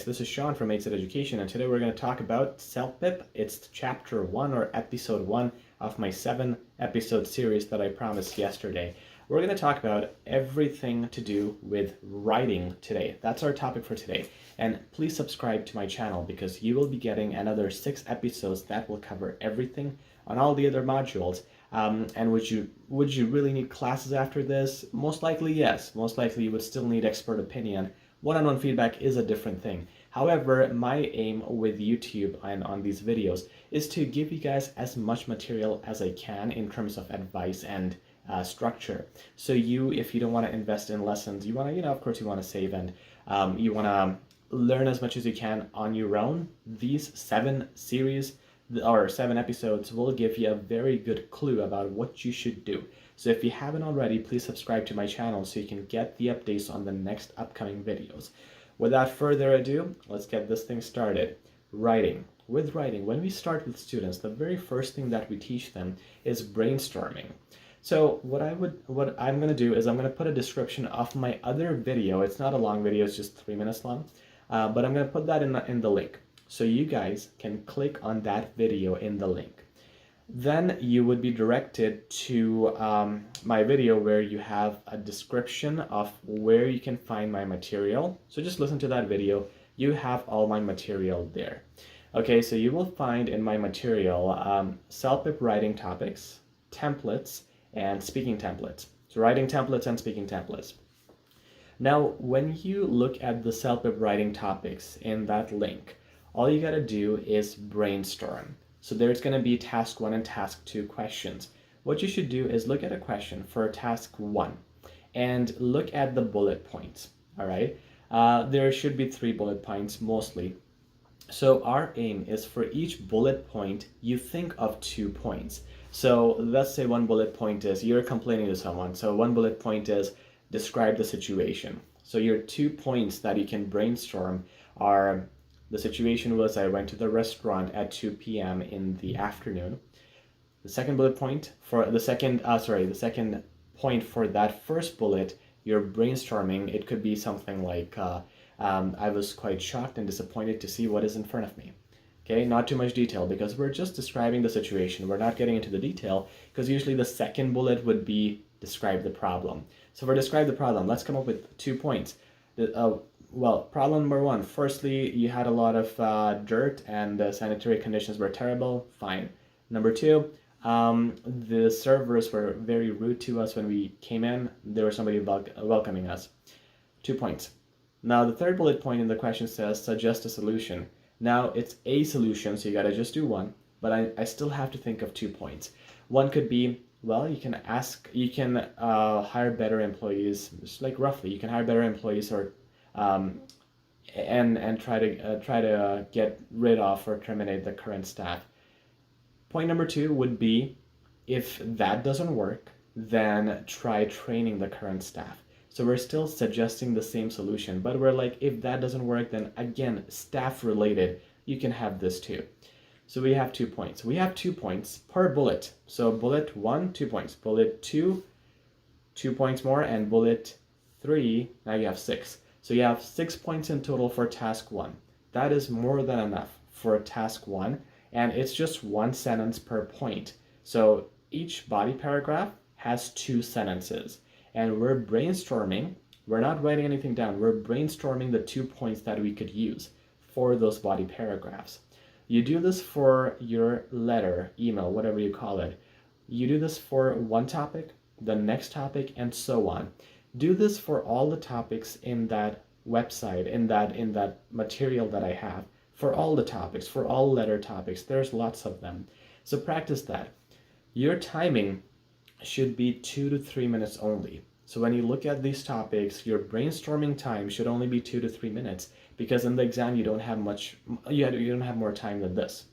guys, this is Sean from HZad Education, and today we're going to talk about CELPIP. It's chapter 1 or episode 1 of my 7-episode series that I promised yesterday. We're going to talk about everything to do with writing today. That's our topic for today. And please subscribe to my channel because you will be getting another 6 episodes that will cover everything on all the other modules. And would you really need classes after this? Most likely, yes. Most likely you would still need expert opinion. One-on-one feedback is a different thing. However, my aim with YouTube and on these videos is to give you guys as much material as I can in terms of advice and structure. So if you don't want to invest in lessons, you want to, of course you want to save and you want to learn as much as you can on your own. These 7 series or 7 episodes will give you a very good clue about what you should do. So if you haven't already, please subscribe to my channel so you can get the updates on the next upcoming videos. Without further ado, let's get this thing started. Writing. With writing, when we start with students, the very first thing that we teach them is brainstorming. So what I'm going to do is I'm going to put a description of my other video. It's not a long video, it's just 3 minutes long, but I'm going to put that in the link. So you guys can click on that video in the link. Then you would be directed to my video where you have a description of where you can find my material. So just listen to that video. You have all my material there. Okay, so you will find in my material CELPIP writing topics, templates, and speaking templates. So writing templates and speaking templates. Now, when you look at the CELPIP writing topics in that link, all you gotta do is brainstorm. So there's going to be task 1 and task 2 questions. What you should do is look at a question for task 1 and look at the bullet points, all right? There should be 3 bullet points mostly. So our aim is for each bullet point, you think of 2 points. So let's say one bullet point is you're complaining to someone. So one bullet point is describe the situation. So your 2 points that you can brainstorm are: the situation was I went to the restaurant at 2 p.m. in the afternoon. The second bullet point for the second point for that first bullet, you're brainstorming. It could be something like, I was quite shocked and disappointed to see what is in front of me. Okay, not too much detail because we're just describing the situation. We're not getting into the detail because usually the second bullet would be describe the problem. So for describe the problem, let's come up with 2 points. Well, problem number 1, firstly, you had a lot of dirt and the sanitary conditions were terrible. Fine. Number 2, the servers were very rude to us when we came in. There was somebody welcoming us. 2 points. Now, the third bullet point in the question says, suggest a solution. Now, it's a solution, so you gotta just do 1, but I still have to think of 2 points. 1 could be, well, you can hire better employees, just like roughly, you can hire better employees or and try to get rid of or terminate the current staff. Point number 2 would be, if that doesn't work, then try training the current staff. So we're still suggesting the same solution, but we're like, if that doesn't work, then again, staff related, you can have this too. So we have 2 points. We have 2 points per bullet. So bullet 1, 2 points. Bullet 2, 2 points more, and bullet 3, now you have 6. So you have 6 points in total for task 1. That is more than enough for task 1, and it's just 1 sentence per point. So each body paragraph has 2 sentences, and we're brainstorming. We're not writing anything down. We're brainstorming the 2 points that we could use for those body paragraphs. You do this for your letter, email, whatever you call it. You do this for one topic, the next topic, and so on. Do this for all the topics in that website, in that material that I have, for all the topics, for all letter topics. There's lots of them. So practice that. Your timing should be 2 to 3 minutes only. So when you look at these topics, your brainstorming time should only be 2 to 3 minutes because in the exam you don't have more time than this.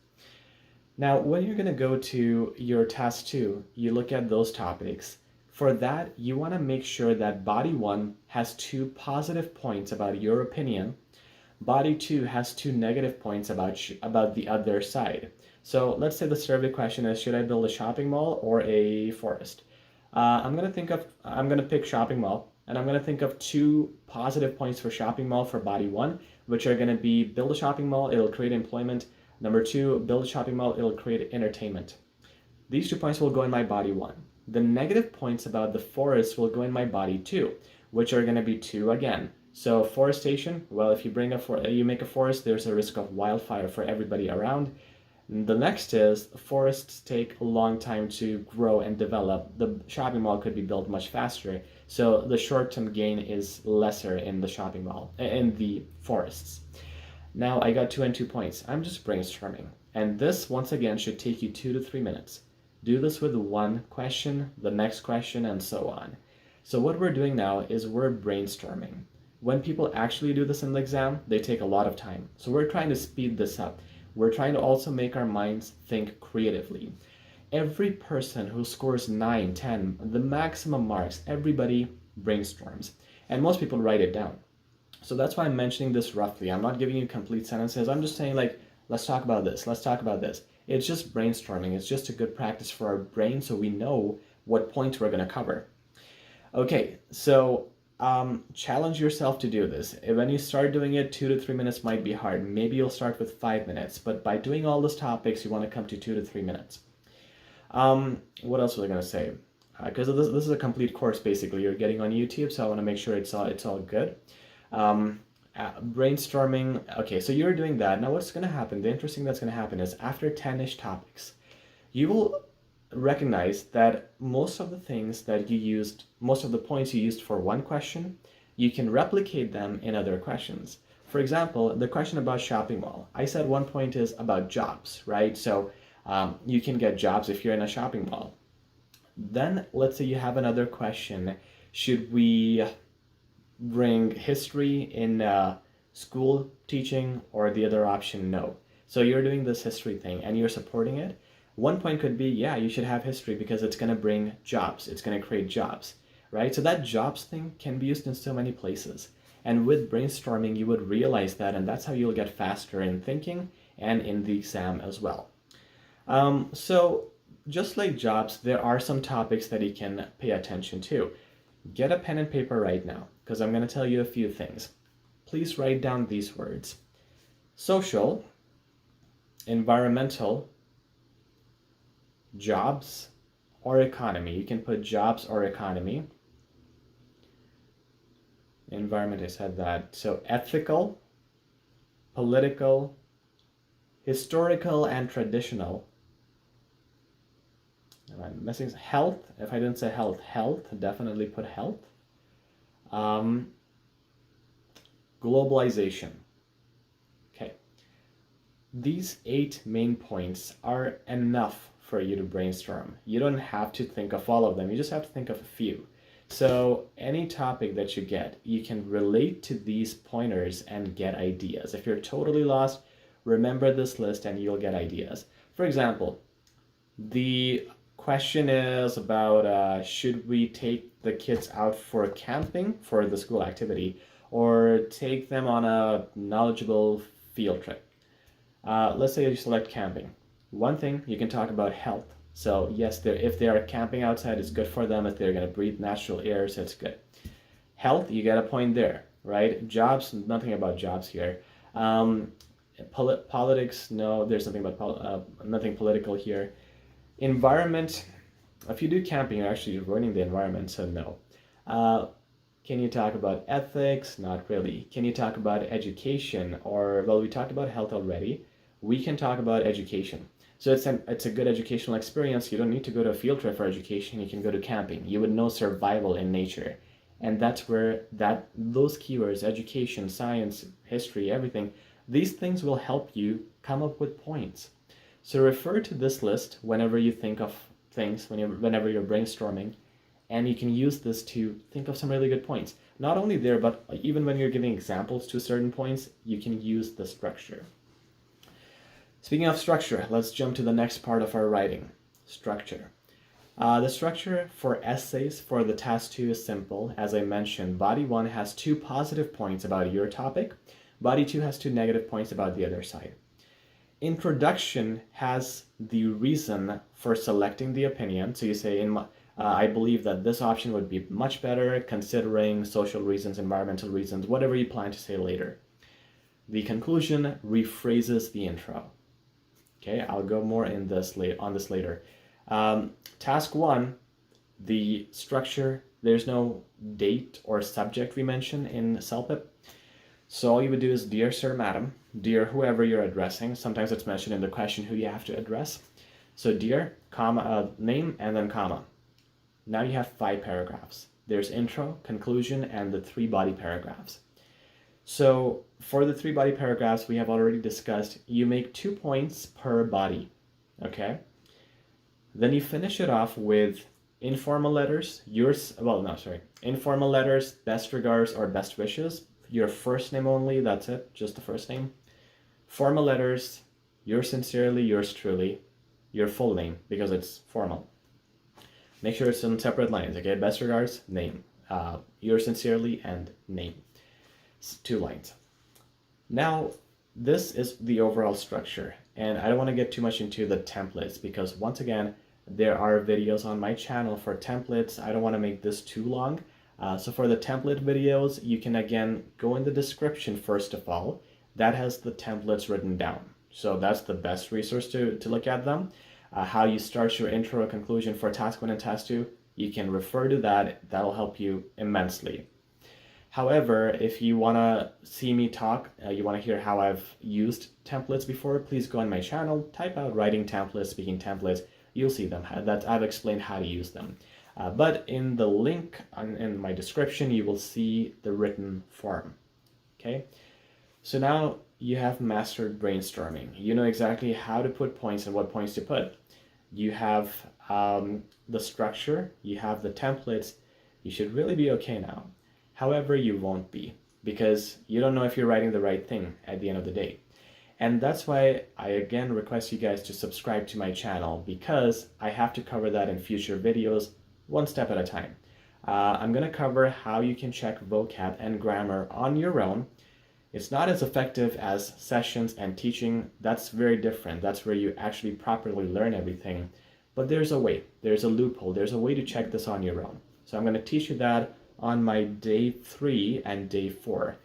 Now, when you're going to go to your task 2, you look at those topics. For that, you want to make sure that body 1 has 2 positive points about your opinion. Body 2 has 2 negative points about the other side. So let's say the survey question is, should I build a shopping mall or a forest? I'm going to pick shopping mall. and I'm going to think of 2 positive points for shopping mall for body 1, which are going to be build a shopping mall, it'll create employment. Number 2, build a shopping mall, it'll create entertainment. These 2 points will go in my body 1. The negative points about the forest will go in my body 2, which are going to be 2 again. So forestation, well, if you make a forest, there's a risk of wildfire for everybody around. The next is forests take a long time to grow and develop. The shopping mall could be built much faster, so the short-term gain is lesser in the shopping mall, in the forests. Now I got 2 and 2 points. I'm just brainstorming, and this once again should take you 2 to 3 minutes. Do this with 1 question, the next question, and so on. So what we're doing now is we're brainstorming. When people actually do this in the exam, they take a lot of time. So we're trying to speed this up. We're trying to also make our minds think creatively. Every person who scores 9, 10, the maximum marks, everybody brainstorms. And most people write it down. So that's why I'm mentioning this roughly. I'm not giving you complete sentences. I'm just saying, like, let's talk about this. Let's talk about this. It's just brainstorming. It's just a good practice for our brain so we know what points we're going to cover. Okay, so challenge yourself to do this. When you start doing it, 2 to 3 minutes might be hard. Maybe you'll start with 5 minutes, but by doing all those topics, you want to come to 2 to 3 minutes. What else was I going to say? Because this is a complete course, basically. You're getting on YouTube, so I want to make sure it's all good. Brainstorming. Okay, so you're doing that. Now what's going to happen, the interesting that's going to happen is after 10-ish topics, you will recognize that most of the points you used for 1 question, you can replicate them in other questions. For example, the question about shopping mall. I said 1 point is about jobs, right? So you can get jobs if you're in a shopping mall. Then let's say you have another question. Should we bring history in school teaching, or the other option, no? So you're doing this history thing and you're supporting it. 1 point could be, yeah, you should have history because it's going to bring jobs. It's going to create jobs, right? So that jobs thing can be used in so many places. And with brainstorming, you would realize that, and that's how you'll get faster in thinking and in the exam as well. So just like jobs, there are some topics that you can pay attention to. Get a pen and paper right now, because I'm going to tell you a few things. Please write down these words: social, environmental, jobs, or economy. You can put jobs or economy. Environment, I said that. So ethical, political, historical, and traditional. I'm missing health. If I didn't say health, definitely put health. Globalization. Okay. These 8 main points are enough for you to brainstorm. You don't have to think of all of them. You just have to think of a few. So any topic that you get, you can relate to these pointers and get ideas. If you're totally lost, remember this list and you'll get ideas. For example, the question is about should we take the kids out for camping for the school activity, or take them on a knowledgeable field trip. Let's say you select camping. One thing, you can talk about health. So yes, if they are camping outside, it's good for them. If they're going to breathe natural air, so it's good. Health, you get a point there, right? Jobs, nothing about jobs here. Politics, no, there's nothing about nothing political here. Environment, if you do camping, you're actually ruining the environment, so no. Can you talk about ethics? Not really. Can you talk about education? Or, well, we talked about health already. We can talk about education. So it's a good educational experience. You don't need to go to a field trip for education. You can go to camping. You would know survival in nature. And that's where those keywords, education, science, history, everything, these things will help you come up with points. So refer to this list whenever you think of things, whenever you're brainstorming, and you can use this to think of some really good points. Not only there, but even when you're giving examples to certain points, you can use the structure. Speaking of structure, let's jump to the next part of our writing, structure. The structure for essays for the task 2 is simple. As I mentioned, body 1 has 2 positive points about your topic. Body 2 has 2 negative points about the other side. Introduction has the reason for selecting the opinion. So you say, I believe that this option would be much better considering social reasons, environmental reasons, whatever you plan to say later. The conclusion rephrases the intro. Okay, I'll go more on this later. Task 1, the structure, there's no date or subject we mention in CELPIP. So all you would do is dear sir, madam, dear whoever you're addressing. Sometimes it's mentioned in the question who you have to address. So dear, comma, name, and then comma. Now you have 5 paragraphs. There's intro, conclusion, and the 3 body paragraphs. So for the 3 body paragraphs we have already discussed, you make 2 points per body, okay? Then you finish it off with informal letters, informal letters, best regards or best wishes, your first name only, that's it, just the first name. Formal letters, yours sincerely, yours truly, your full name, because it's formal. Make sure it's in separate lines, okay? Best regards, name, yours sincerely, and name. 2 lines. Now, this is the overall structure, and I don't want to get too much into the templates because once again, there are videos on my channel for templates. I don't want to make this too long. So for the template videos, you can again go in the description first of all. That has the templates written down. So that's the best resource to look at them. How you start your intro or conclusion for task 1 and task 2, you can refer to that. That'll help you immensely. However, if you want to see me talk, you want to hear how I've used templates before, please go on my channel, type out writing templates, speaking templates, you'll see them. That I've explained how to use them. But in the link in my description, you will see the written form. Okay, so now you have mastered brainstorming. You know exactly how to put points and what points to put. You have the structure, you have the templates. You should really be okay now. However, you won't be, because you don't know if you're writing the right thing at the end of the day. And that's why I again request you guys to subscribe to my channel, because I have to cover that in future videos, one step at a time. I'm going to cover how you can check vocab and grammar on your own. It's not as effective as sessions and teaching. That's very different. That's where you actually properly learn everything. But there's a way, there's a loophole, there's a way to check this on your own. So I'm going to teach you that on my day 3 and day 4.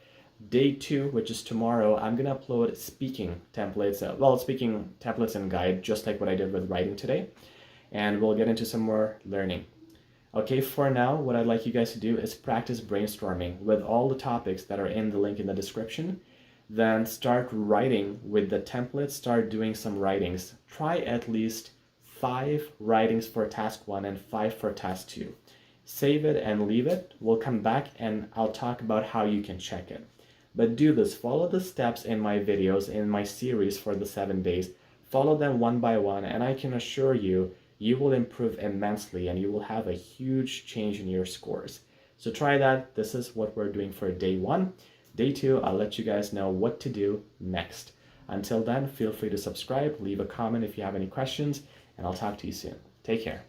Day 2, which is tomorrow, I'm going to upload speaking templates, speaking templates and guide, just like what I did with writing today. And we'll get into some more learning. Okay, for now, what I'd like you guys to do is practice brainstorming with all the topics that are in the link in the description. Then start writing with the templates, start doing some writings. Try at least 5 writings for task 1 and 5 for task 2. Save it and leave it. We'll come back and I'll talk about how you can check it. But do this, follow the steps in my videos, in my series for the 7 days. Follow them one by one, and I can assure you, you will improve immensely and you will have a huge change in your scores. So try that. This is what we're doing for day 1. Day 2, I'll let you guys know what to do next. Until then, feel free to subscribe, leave a comment if you have any questions, and I'll talk to you soon. Take care.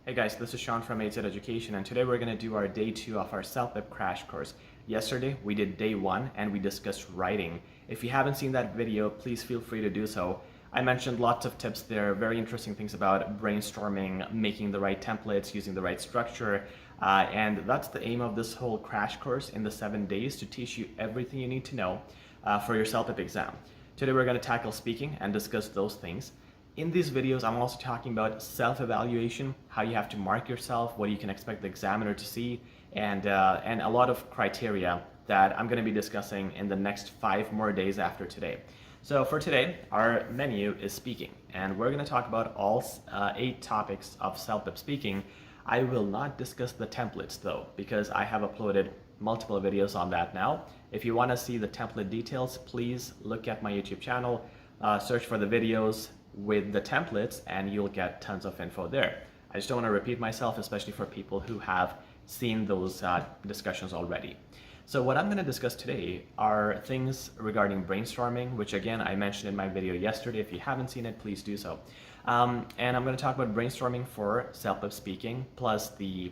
Hey guys, this is Sean from HZad Education, and today we're going to do our day 2 of our CELPIP crash course. Yesterday we did day 1 and we discussed writing. If you haven't seen that video, please feel free to do so. I mentioned lots of tips there, very interesting things about brainstorming, making the right templates, using the right structure, and that's the aim of this whole crash course in the 7 days, to teach you everything you need to know for your CELPIP exam. Today we're going to tackle speaking and discuss those things. In these videos, I'm also talking about self-evaluation, how you have to mark yourself, what you can expect the examiner to see, and a lot of criteria that I'm going to be discussing in the next 5 more days after today. So for today, our menu is speaking, and we're going to talk about all 8 topics of CELPIP speaking. I will not discuss the templates though, because I have uploaded multiple videos on that now. If you want to see the template details, please look at my YouTube channel, search for the videos with the templates, and you'll get tons of info there. I just don't want to repeat myself, especially for people who have seen those discussions already. So what I'm going to discuss today are things regarding brainstorming, which again I mentioned in my video yesterday. If you haven't seen it, please do so. And I'm going to talk about brainstorming for CELPIP speaking, plus the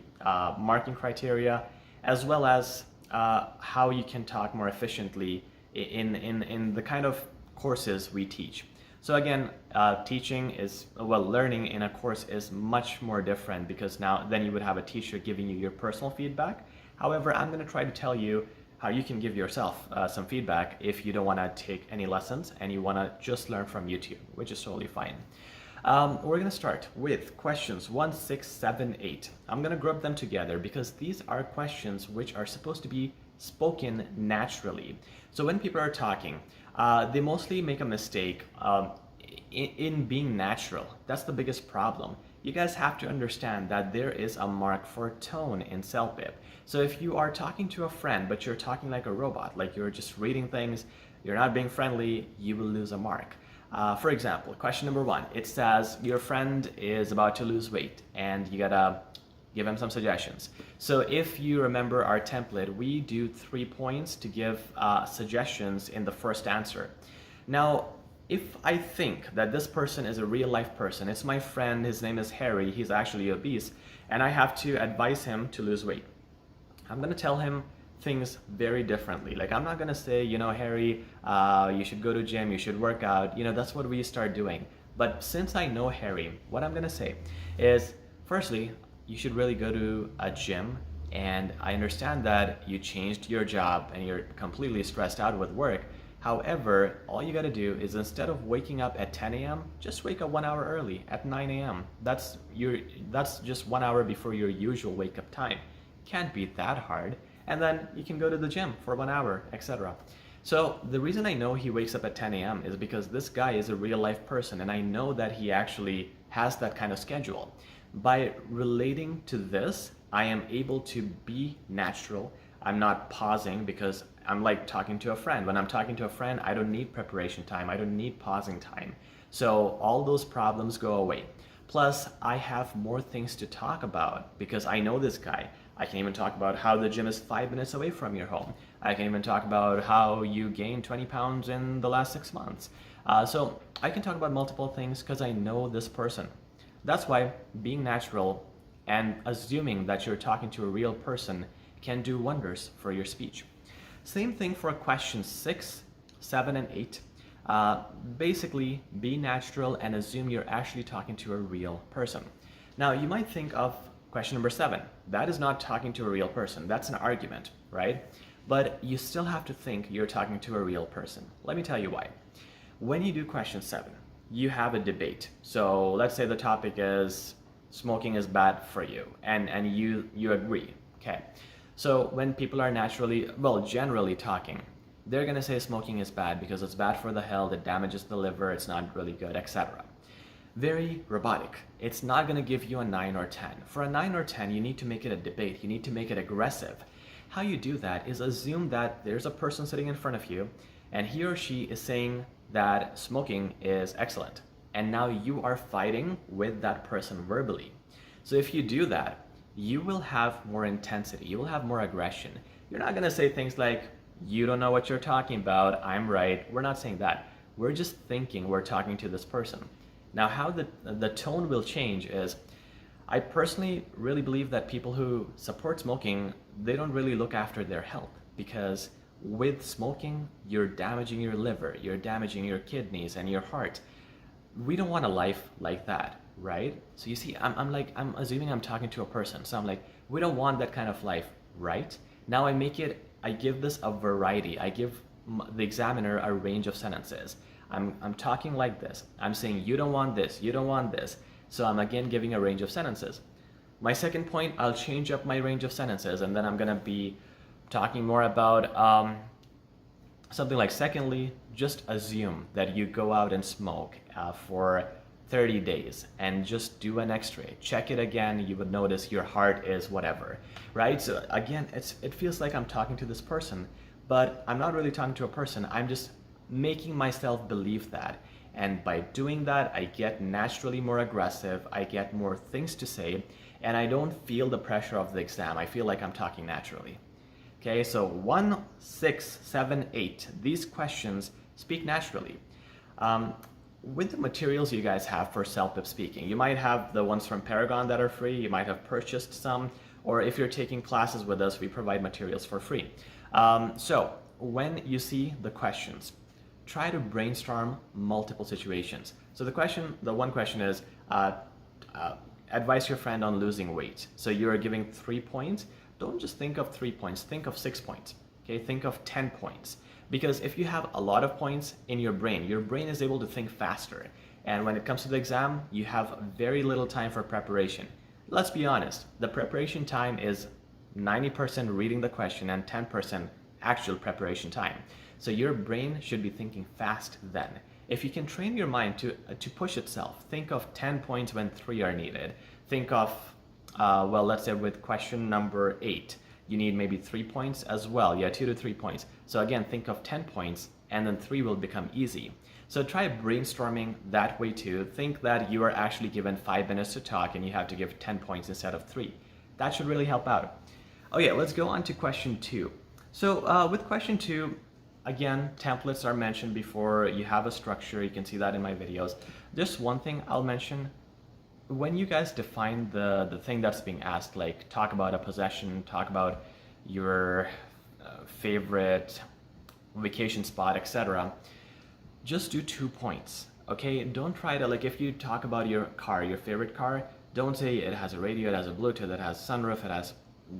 marking criteria, as well as how you can talk more efficiently in the kind of courses we teach. So again, learning in a course is much more different, because now then you would have a teacher giving you your personal feedback. However, I'm going to try to tell you how you can give yourself some feedback if you don't want to take any lessons and you want to just learn from YouTube, which is totally fine. We're going to start with questions 1, 6, 7, 8. I'm going to group them together because these are questions which are supposed to be spoken naturally. So when people are talking, they mostly make a mistake in being natural. That's the biggest problem. You guys have to understand that there is a mark for tone in CELPIP. So if you are talking to a friend, but you're talking like a robot, like you're just reading things, you're not being friendly, you will lose a mark. For example, question number 1, it says your friend is about to lose weight and you gotta give him some suggestions. So if you remember our template, we do 3 points to give suggestions in the first answer. Now, if I think that this person is a real life person, it's my friend, his name is Harry, he's actually obese, and I have to advise him to lose weight, I'm gonna tell him things very differently. Like, I'm not gonna say, you know, Harry, you should go to gym, you should work out, you know, that's what we start doing. But since I know Harry, what I'm gonna say is, firstly, you should really go to a gym, and I understand that you changed your job and you're completely stressed out with work. However, all you gotta do is, instead of waking up at 10 a.m., just wake up 1 hour early at 9 a.m. That's just 1 hour before your usual wake up time. Can't be that hard. And then you can go to the gym for 1 hour, etc. So the reason I know he wakes up at 10 a.m. is because this guy is a real life person, and I know that he actually has that kind of schedule. By relating to this, I am able to be natural. I'm not pausing, because I'm like talking to a friend. When I'm talking to a friend, I don't need preparation time. I don't need pausing time. So all those problems go away. Plus, I have more things to talk about because I know this guy. I can even talk about how the gym is 5 minutes away from your home. I can even talk about how you gained 20 pounds in the last 6 months. So I can talk about multiple things because I know this person. That's why being natural and assuming that you're talking to a real person can do wonders for your speech. Same thing for questions 6, 7, and 8. Basically, be natural and assume you're actually talking to a real person. Now, you might think of question number 7. That is not talking to a real person. That's an argument, right? But you still have to think you're talking to a real person. Let me tell you why. When you do question 7, you have a debate. So let's say the topic is smoking is bad for you, and you agree, okay? So when people are generally talking, they're gonna say smoking is bad because it's bad for the health, it damages the liver, it's not really good, etc. Very robotic. It's not gonna give you a 9 or 10. For a 9 or 10, you need to make it a debate, you need to make it aggressive. How you do that is assume that there's a person sitting in front of you, and he or she is saying that smoking is excellent. And now you are fighting with that person verbally. So if you do that, you will have more intensity, you will have more aggression. You're not gonna say things like, you don't know what you're talking about, I'm right. We're not saying that. We're just thinking we're talking to this person. Now, how the tone will change is, I personally really believe that people who support smoking, they don't really look after their health, because with smoking, you're damaging your liver, you're damaging your kidneys and your heart. We don't want a life like that, right? So you see, I'm assuming I'm talking to a person. So I'm like, we don't want that kind of life, right? Now I give this a variety. I give the examiner a range of sentences. I'm talking like this. I'm saying, you don't want this, you don't want this. So I'm again giving a range of sentences. My second point, I'll change up my range of sentences, and then I'm gonna be talking more about something like, secondly, just assume that you go out and smoke for 30 days and just do an x-ray. Check it again, you would notice your heart is whatever, right? So again, it feels like I'm talking to this person, but I'm not really talking to a person. I'm just making myself believe that. And by doing that, I get naturally more aggressive, I get more things to say, and I don't feel the pressure of the exam. I feel like I'm talking naturally. Okay, so 1, 6, 7, 8, these questions speak naturally. With the materials you guys have for CELPIP speaking, you might have the ones from Paragon that are free, you might have purchased some. or if you're taking classes with us, we provide materials for free. So when you see the questions, try to brainstorm multiple situations. So the one question is, advise your friend on losing weight. So you're giving 3 points. Don't just think of 3 points, think of 6 points. Okay, think of 10 points. Because if you have a lot of points in your brain is able to think faster. And when it comes to the exam, you have very little time for preparation. Let's be honest, the preparation time is 90% reading the question and 10% actual preparation time. So your brain should be thinking fast then. If you can train your mind to push itself, think of 10 points when 3 are needed. Think of, well, let's say with question number 8, you need maybe 3 points as well. Yeah, 2 to 3 points. So again, think of 10 points and then 3 will become easy. So try brainstorming that way too. Think that you are actually given 5 minutes to talk and you have to give 10 points instead of 3. That should really help out. Okay, let's go on to question 2. So with question 2, again, templates are mentioned before. You have a structure, you can see that in my videos. Just one thing I'll mention, when you guys define the thing that's being asked, like talk about a possession, talk about your favorite vacation spot, etc., just do 2 points, okay? Don't try to, like, if you talk about your car, your favorite car, don't say it has a radio, it has a Bluetooth, it has sunroof, it has...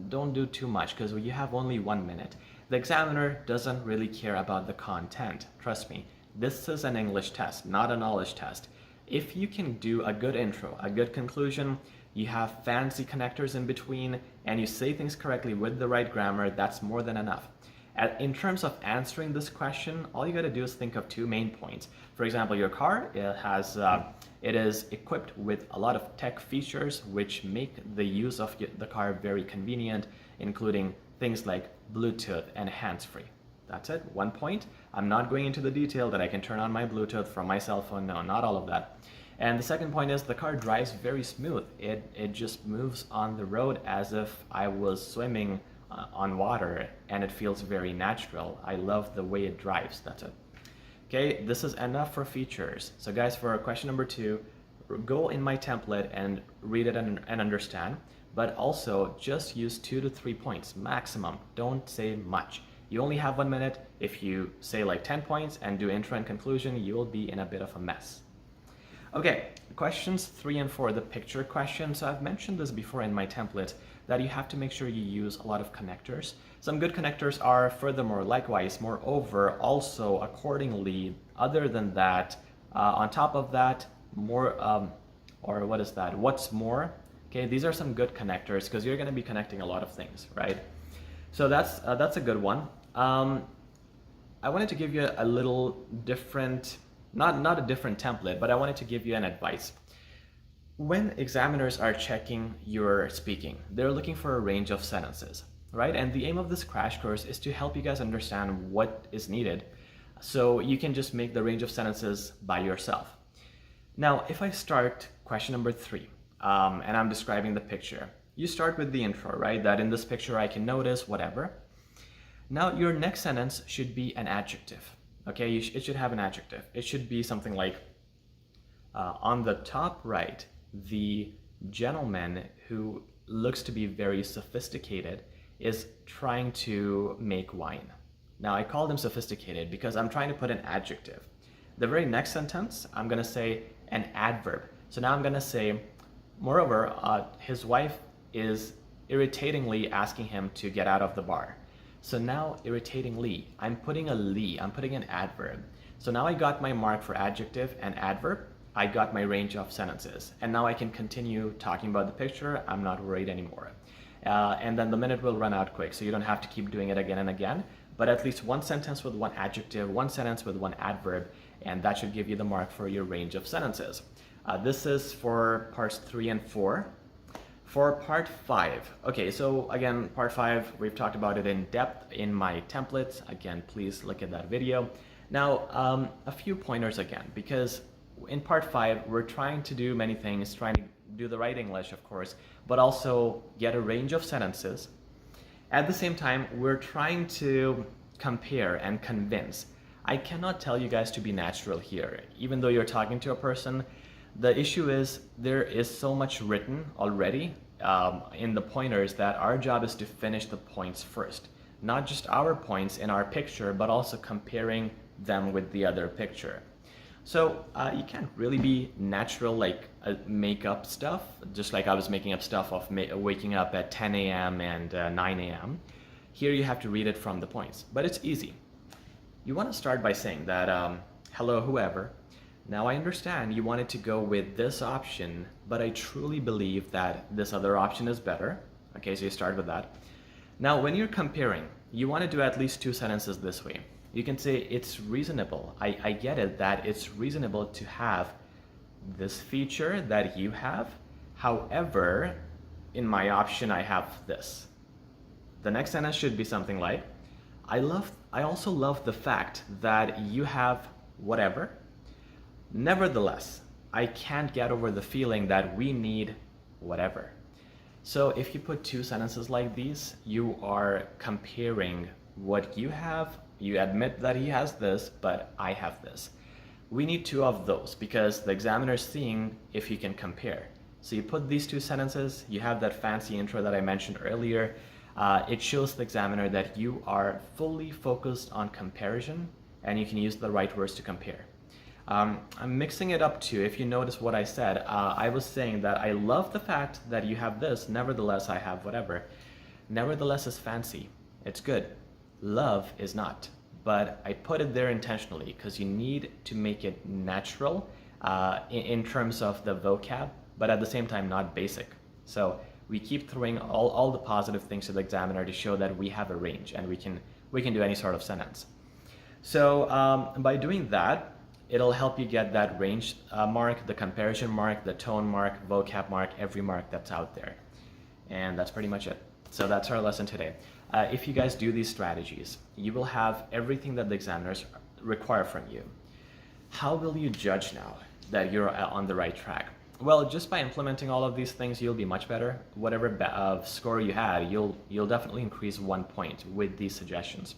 Don't do too much, because you have only 1 minute. The examiner doesn't really care about the content, trust me. This is an English test, not a knowledge test. If you can do a good intro, a good conclusion, you have fancy connectors in between, and you say things correctly with the right grammar, that's more than enough. In terms of answering this question, all you got to do is think of 2 main points. For example, your car, it is equipped with a lot of tech features which make the use of the car very convenient, including things like Bluetooth and hands-free. That's it, 1 point. I'm not going into the detail that I can turn on my Bluetooth from my cell phone. No, not all of that. And the second point is the car drives very smooth. It just moves on the road as if I was swimming on water, and it feels very natural. I love the way it drives. That's it. Okay, this is enough for features. So guys, for question number 2, go in my template and read it and understand, but also just use 2 to 3 points maximum. Don't say much. You only have 1 minute. If you say like 10 points and do intro and conclusion, you will be in a bit of a mess. Okay, questions 3 and 4, the picture question. So I've mentioned this before in my template, that you have to make sure you use a lot of connectors. Some good connectors are furthermore, likewise, moreover, also, accordingly, other than that, on top of that, more, or what is that? What's more? Okay, these are some good connectors because you're going to be connecting a lot of things, right? So that's a good one. I wanted to give you a little different, not a different template, but I wanted to give you an advice. When examiners are checking your speaking, they're looking for a range of sentences, right? And the aim of this crash course is to help you guys understand what is needed so you can just make the range of sentences by yourself. Now, if I start question number 3, and I'm describing the picture, you start with the intro, right? That in this picture I can notice, whatever. Now, your next sentence should be an adjective, okay? It should have an adjective. It should be something like, on the top right, the gentleman who looks to be very sophisticated is trying to make wine. Now, I called him sophisticated because I'm trying to put an adjective. The very next sentence, I'm going to say an adverb. So now I'm going to say, moreover, his wife is irritatingly asking him to get out of the bar. So now, irritatingly, I'm putting a ly, I'm putting an adverb. So now I got my mark for adjective and adverb. I got my range of sentences, and now I can continue talking about the picture. I'm not worried anymore. And then the minute will run out quick, so you don't have to keep doing it again and again, but at least 1 sentence with 1 adjective, 1 sentence with 1 adverb, and that should give you the mark for your range of sentences. This is for parts 3 and 4. For part 5, okay, so again, part 5, we've talked about it in depth in my templates. Again, please look at that video. Now, a few pointers again, because in part 5, we're trying to do many things, trying to do the right English, of course, but also get a range of sentences. At the same time, we're trying to compare and convince. I cannot tell you guys to be natural here. Even though you're talking to a person, the issue is there is so much written already, in the pointers that our job is to finish the points first. Not just our points in our picture, but also comparing them with the other picture. So you can't really be natural, like make up stuff, just like I was making up stuff of waking up at 10 a.m. and 9 a.m. Here you have to read it from the points, but it's easy. You want to start by saying that, hello, whoever. Now I understand you wanted to go with this option, but I truly believe that this other option is better. Okay, so you start with that. Now when you're comparing, you want to do at least 2 sentences this way. You can say it's reasonable. I get it that it's reasonable to have this feature that you have. However, in my option, I have this. The next sentence should be something like, I also love the fact that you have whatever. Nevertheless, I can't get over the feeling that we need whatever. So if you put 2 sentences like these, you are comparing what you have. You admit that he has this, but I have this. We need 2 of those because the examiner is seeing if you can compare. So you put these 2 sentences, you have that fancy intro that I mentioned earlier. It shows the examiner that you are fully focused on comparison and you can use the right words to compare. I'm mixing it up too. If you notice what I said, I was saying that I love the fact that you have this, nevertheless I have whatever. Nevertheless is fancy. It's good. Love is not, but I put it there intentionally because you need to make it natural in terms of the vocab, but at the same time not basic. So we keep throwing all the positive things to the examiner to show that we have a range and we can do any sort of sentence. So by doing that, it'll help you get that range mark, the comparison mark, the tone mark, vocab mark, every mark that's out there. And that's pretty much it. So that's our lesson today. If you guys do these strategies, you will have everything that the examiners require from you. How will you judge now that you're on the right track? Well, just by implementing all of these things, you'll be much better. Whatever score you had, you'll definitely increase 1 point with these suggestions.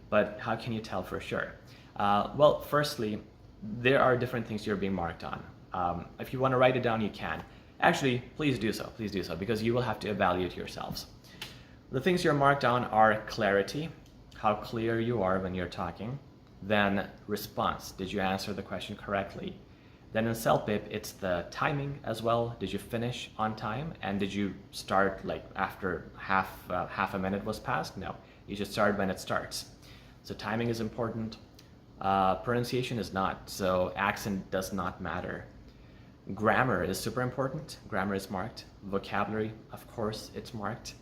But how can you tell for sure? Well, firstly, there are different things you're being marked on. If you want to write it down, you can. Actually, please do so, because you will have to evaluate yourselves. The things you're marked on are clarity, how clear you are when you're talking. Then response, did you answer the question correctly? Then in CELPIP, it's the timing as well. Did you finish on time? And did you start like after half a minute was passed? No, you should start when it starts. So timing is important. Pronunciation is not, so accent does not matter. Grammar is super important. Grammar is marked. Vocabulary, of course, it's marked.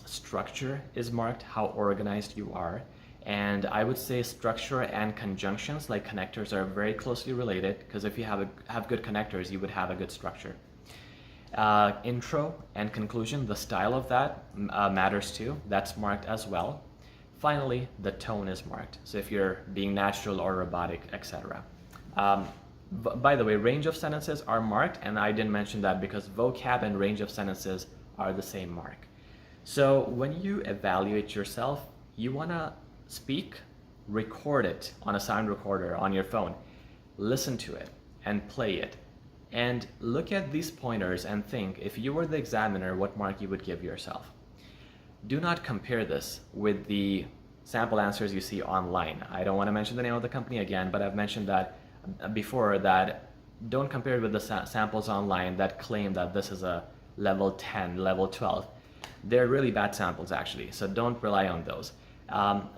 Structure is marked, how organized you are. And I would say structure and conjunctions, like connectors, are very closely related, because if you have good connectors, you would have a good structure. Intro and conclusion, the style of that matters too. That's marked as well. Finally, the tone is marked. So if you're being natural or robotic, etc. By the way, range of sentences are marked, and I didn't mention that because vocab and range of sentences are the same mark. So when you evaluate yourself, you want to speak, record it on a sound recorder on your phone, listen to it and play it, and look at these pointers and think, if you were the examiner, what mark you would give yourself. Do not compare this with the sample answers you see online. I don't want to mention the name of the company again, but I've mentioned that before, that don't compare it with the samples online that claim that this is a level 10, level 12. They're really bad samples actually, so don't rely on those.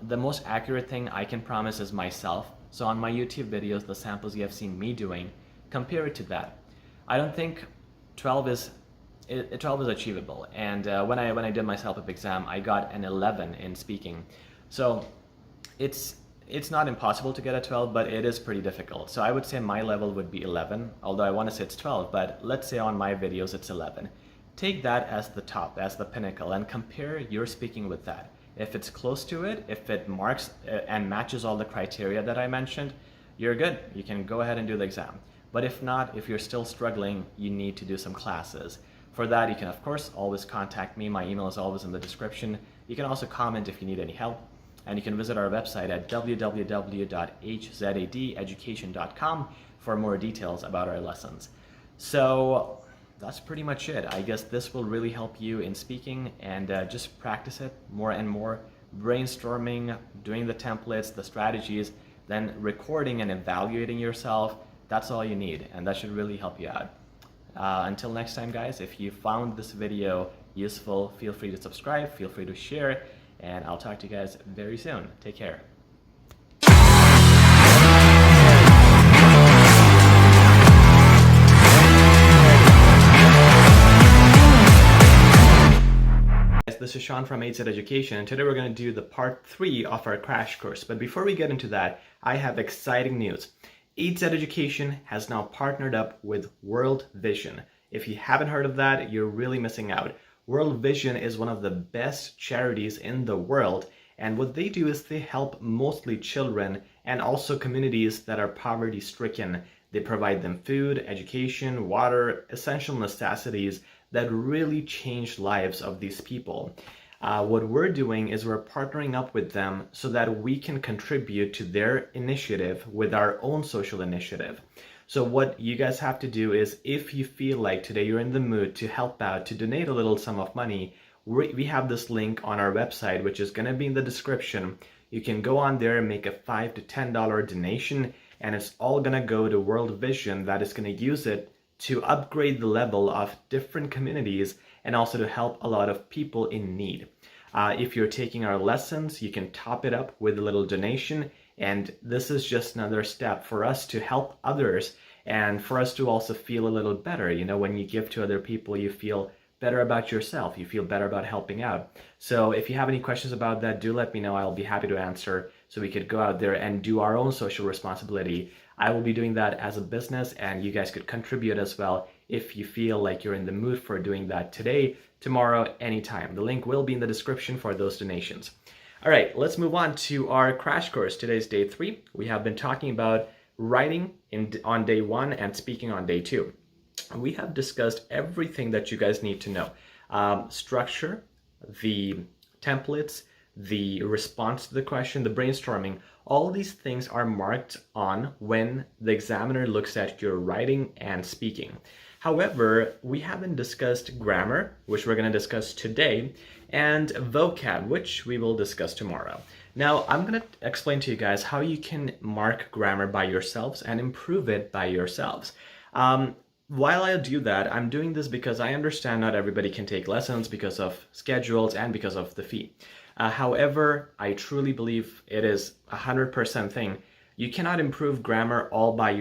The most accurate thing I can promise is myself. So on my YouTube videos, the samples you have seen me doing, compare it to that. I don't think 12 is achievable. And when I did my CELPIP exam, I got an 11 in speaking. So it's not impossible to get a 12, but it is pretty difficult. So I would say my level would be 11, although I want to say it's 12, but let's say on my videos it's 11. Take that as the top, as the pinnacle, and compare your speaking with that. If it's close to it, if it marks and matches all the criteria that I mentioned, you're good. You can go ahead and do the exam. But if not, if you're still struggling, you need to do some classes. For that, you can, of course, always contact me. My email is always in the description. You can also comment if you need any help. And you can visit our website at www.HZadeducation.com for more details about our lessons. So that's pretty much it. I guess this will really help you in speaking, and just practice it more and more. Brainstorming, doing the templates, the strategies, then recording and evaluating yourself. That's all you need, and that should really help you out. Until next time, guys, if you found this video useful, feel free to subscribe, feel free to share, and I'll talk to you guys very soon. Take care. This is Sean from HZad Education, and today we're going to do the part 3 of our crash course. But before we get into that, I have exciting news. HZad Education has now partnered up with World Vision. If you haven't heard of that, you're really missing out. World Vision is one of the best charities in the world, and what they do is they help mostly children and also communities that are poverty stricken. They provide them food, education, water, essential necessities that really change lives of these people. What we're doing is we're partnering up with them so that we can contribute to their initiative with our own social initiative. So what you guys have to do is, if you feel like today you're in the mood to help out, to donate a little sum of money, we have this link on our website, which is going to be in the description. You can go on there and make a $5 to $10 donation, and it's all going to go to World Vision that is going to use it to upgrade the level of different communities and also to help a lot of people in need. If you're taking our lessons, you can top it up with a little donation, and this is just another step for us to help others and for us to also feel a little better. You know, when you give to other people, you feel better about yourself, you feel better about helping out. So if you have any questions about that, do let me know. I'll be happy to answer, so we could go out there and do our own social responsibility. I will be doing that as a business, and you guys could contribute as well if you feel like you're in the mood for doing that today, tomorrow, anytime. The link will be in the description for those donations. All right, let's move on to our crash course. Today's day 3. We have been talking about writing on day 1 and speaking on day 2. We have discussed everything that you guys need to know. Structure, the templates, the response to the question, the brainstorming. All these things are marked on when the examiner looks at your writing and speaking. However, we haven't discussed grammar, which we're going to discuss today, and vocab, which we will discuss tomorrow. Now, I'm going to explain to you guys how you can mark grammar by yourselves and improve it by yourselves. While I do that, I'm doing this because I understand not everybody can take lessons because of schedules and because of the fee. However, I truly believe it is 100% thing. You cannot improve grammar all on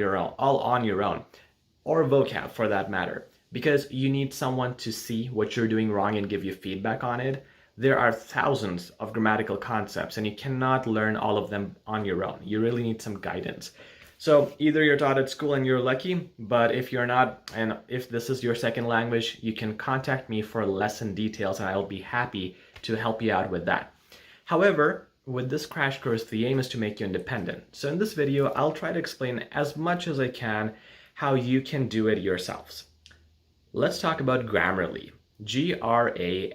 your own, or vocab for that matter, because you need someone to see what you're doing wrong and give you feedback on it. There are thousands of grammatical concepts, and you cannot learn all of them on your own. You really need some guidance. So either you're taught at school and you're lucky, but if you're not, and if this is your second language, you can contact me for lesson details, and I'll be happy to help you out with that. However, with this crash course, the aim is to make you independent. So in this video, I'll try to explain as much as I can how you can do it yourselves. Let's talk about Grammarly. Grammarly.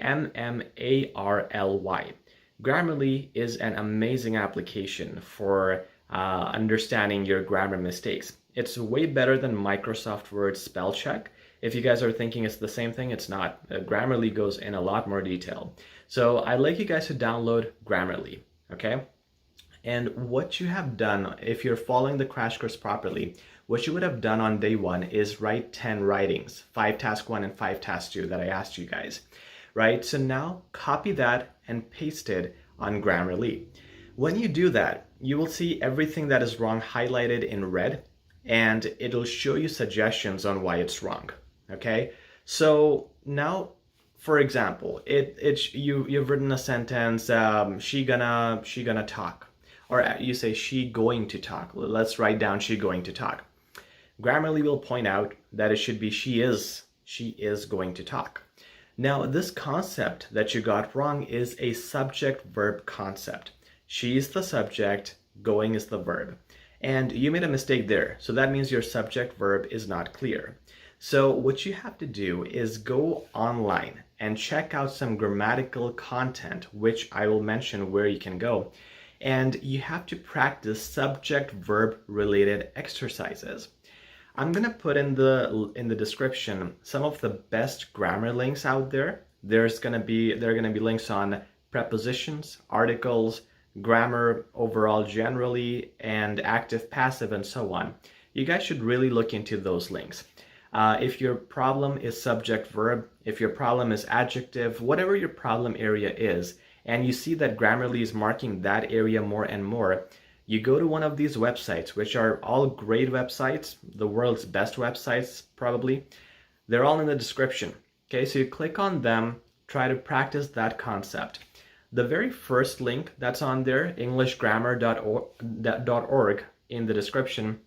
Grammarly is an amazing application for understanding your grammar mistakes. It's way better than Microsoft Word spell check. If you guys are thinking it's the same thing, it's not. Grammarly goes in a lot more detail. So I'd like you guys to download Grammarly, okay? And what you have done, if you're following the crash course properly, what you would have done on day 1 is write 10 writings, 5 task 1 and 5 task 2 that I asked you guys, right? So now copy that and paste it on Grammarly. When you do that, you will see everything that is wrong highlighted in red, and it'll show you suggestions on why it's wrong, okay? So now, for example, you've written a sentence, she gonna talk, or you say she going to talk. Let's write down she going to talk. Grammarly will point out that it should be she is going to talk. Now, this concept that you got wrong is a subject-verb concept. She is the subject, going is the verb. And you made a mistake there, so that means your subject-verb is not clear. So what you have to do is go online and check out some grammatical content, which I will mention where you can go. And you have to practice subject-verb related exercises. I'm gonna put in the description some of the best grammar links out there. There are gonna be links on prepositions, articles, grammar overall generally, and active, passive, and so on. You guys should really look into those links. If your problem is subject verb, if your problem is adjective, whatever your problem area is, and you see that Grammarly is marking that area more and more, you go to one of these websites, which are all great websites, the world's best websites probably. They're all in the description. Okay, so you click on them, try to practice that concept. The very first link that's on there, englishgrammar.org, in the description,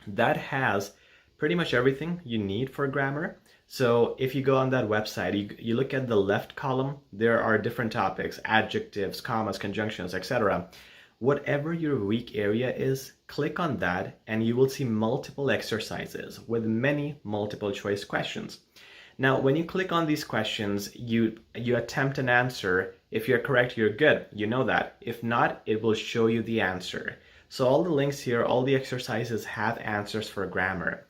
that has pretty much everything you need for grammar. So if you go on that website, you look at the left column, there are different topics, adjectives, commas, conjunctions, etc. Whatever your weak area is, click on that and you will see multiple exercises with many multiple choice questions. Now, when you click on these questions, you attempt an answer. If you're correct, you're good. You know that. If not, it will show you the answer. So all the links here, all the exercises have answers for grammar.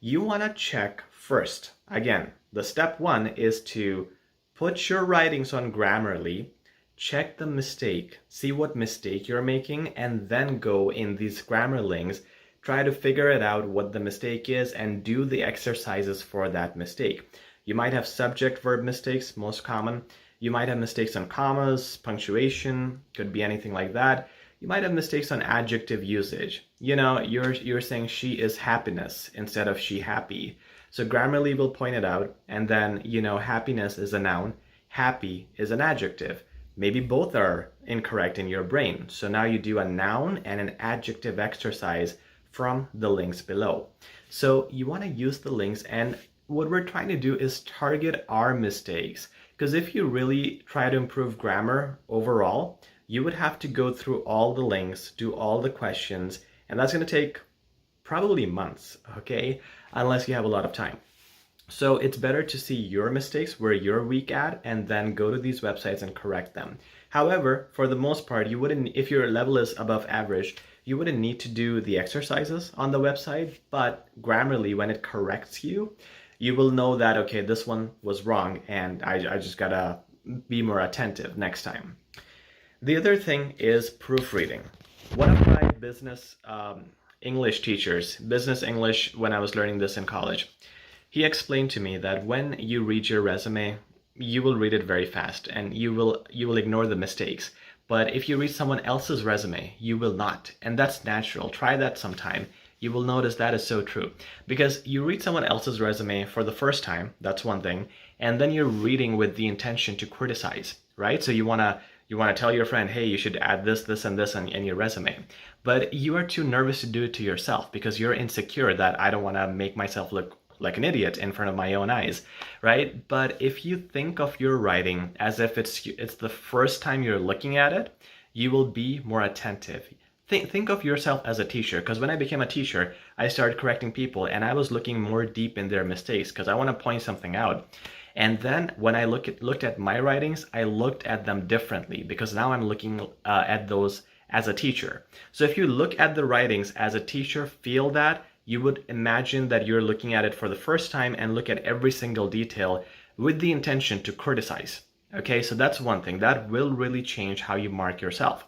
You want to check first. Again, the step one is to put your writings on Grammarly, check the mistake, see what mistake you're making, and then go in these grammar links, try to figure it out what the mistake is and do the exercises for that mistake. You might have subject-verb mistakes, most common. You might have mistakes on commas, punctuation, could be anything like that. You might have mistakes on adjective usage. You know, you're saying she is happiness instead of she happy. So Grammarly will point it out, and then, you know, happiness is a noun, happy is an adjective. Maybe both are incorrect in your brain. So now you do a noun and an adjective exercise from the links below. So you want to use the links, and what we're trying to do is target our mistakes. Because if you really try to improve grammar overall, you would have to go through all the links, do all the questions, and that's going to take probably months, okay? Unless you have a lot of time. So it's better to see your mistakes, where you're weak at, and then go to these websites and correct them. However, for the most part, you wouldn't, if your level is above average, you wouldn't need to do the exercises on the website, but Grammarly, when it corrects you, you will know that, okay, this one was wrong, and I just gotta be more attentive next time. The other thing is proofreading. One of my business English teachers, business English, when I was learning this in college, he explained to me that when you read your resume, you will read it very fast and you will ignore the mistakes. But if you read someone else's resume, you will not. And that's natural. Try that sometime. You will notice that is so true. Because you read someone else's resume for the first time, that's one thing, and then you're reading with the intention to criticize, right? So you wanna tell your friend, hey, you should add this, this, and this in your resume. But you are too nervous to do it to yourself because you're insecure that I don't want to make myself look like an idiot in front of my own eyes, right? But if you think of your writing as if it's the first time you're looking at it, you will be more attentive. Think of yourself as a teacher, because when I became a teacher, I started correcting people and I was looking more deep in their mistakes because I want to point something out. And then when I looked at my writings, I looked at them differently because now I'm looking at those as a teacher. So if you look at the writings as a teacher, feel that, you would imagine that you're looking at it for the first time and look at every single detail with the intention to criticize. Okay, so that's one thing. That will really change how you mark yourself.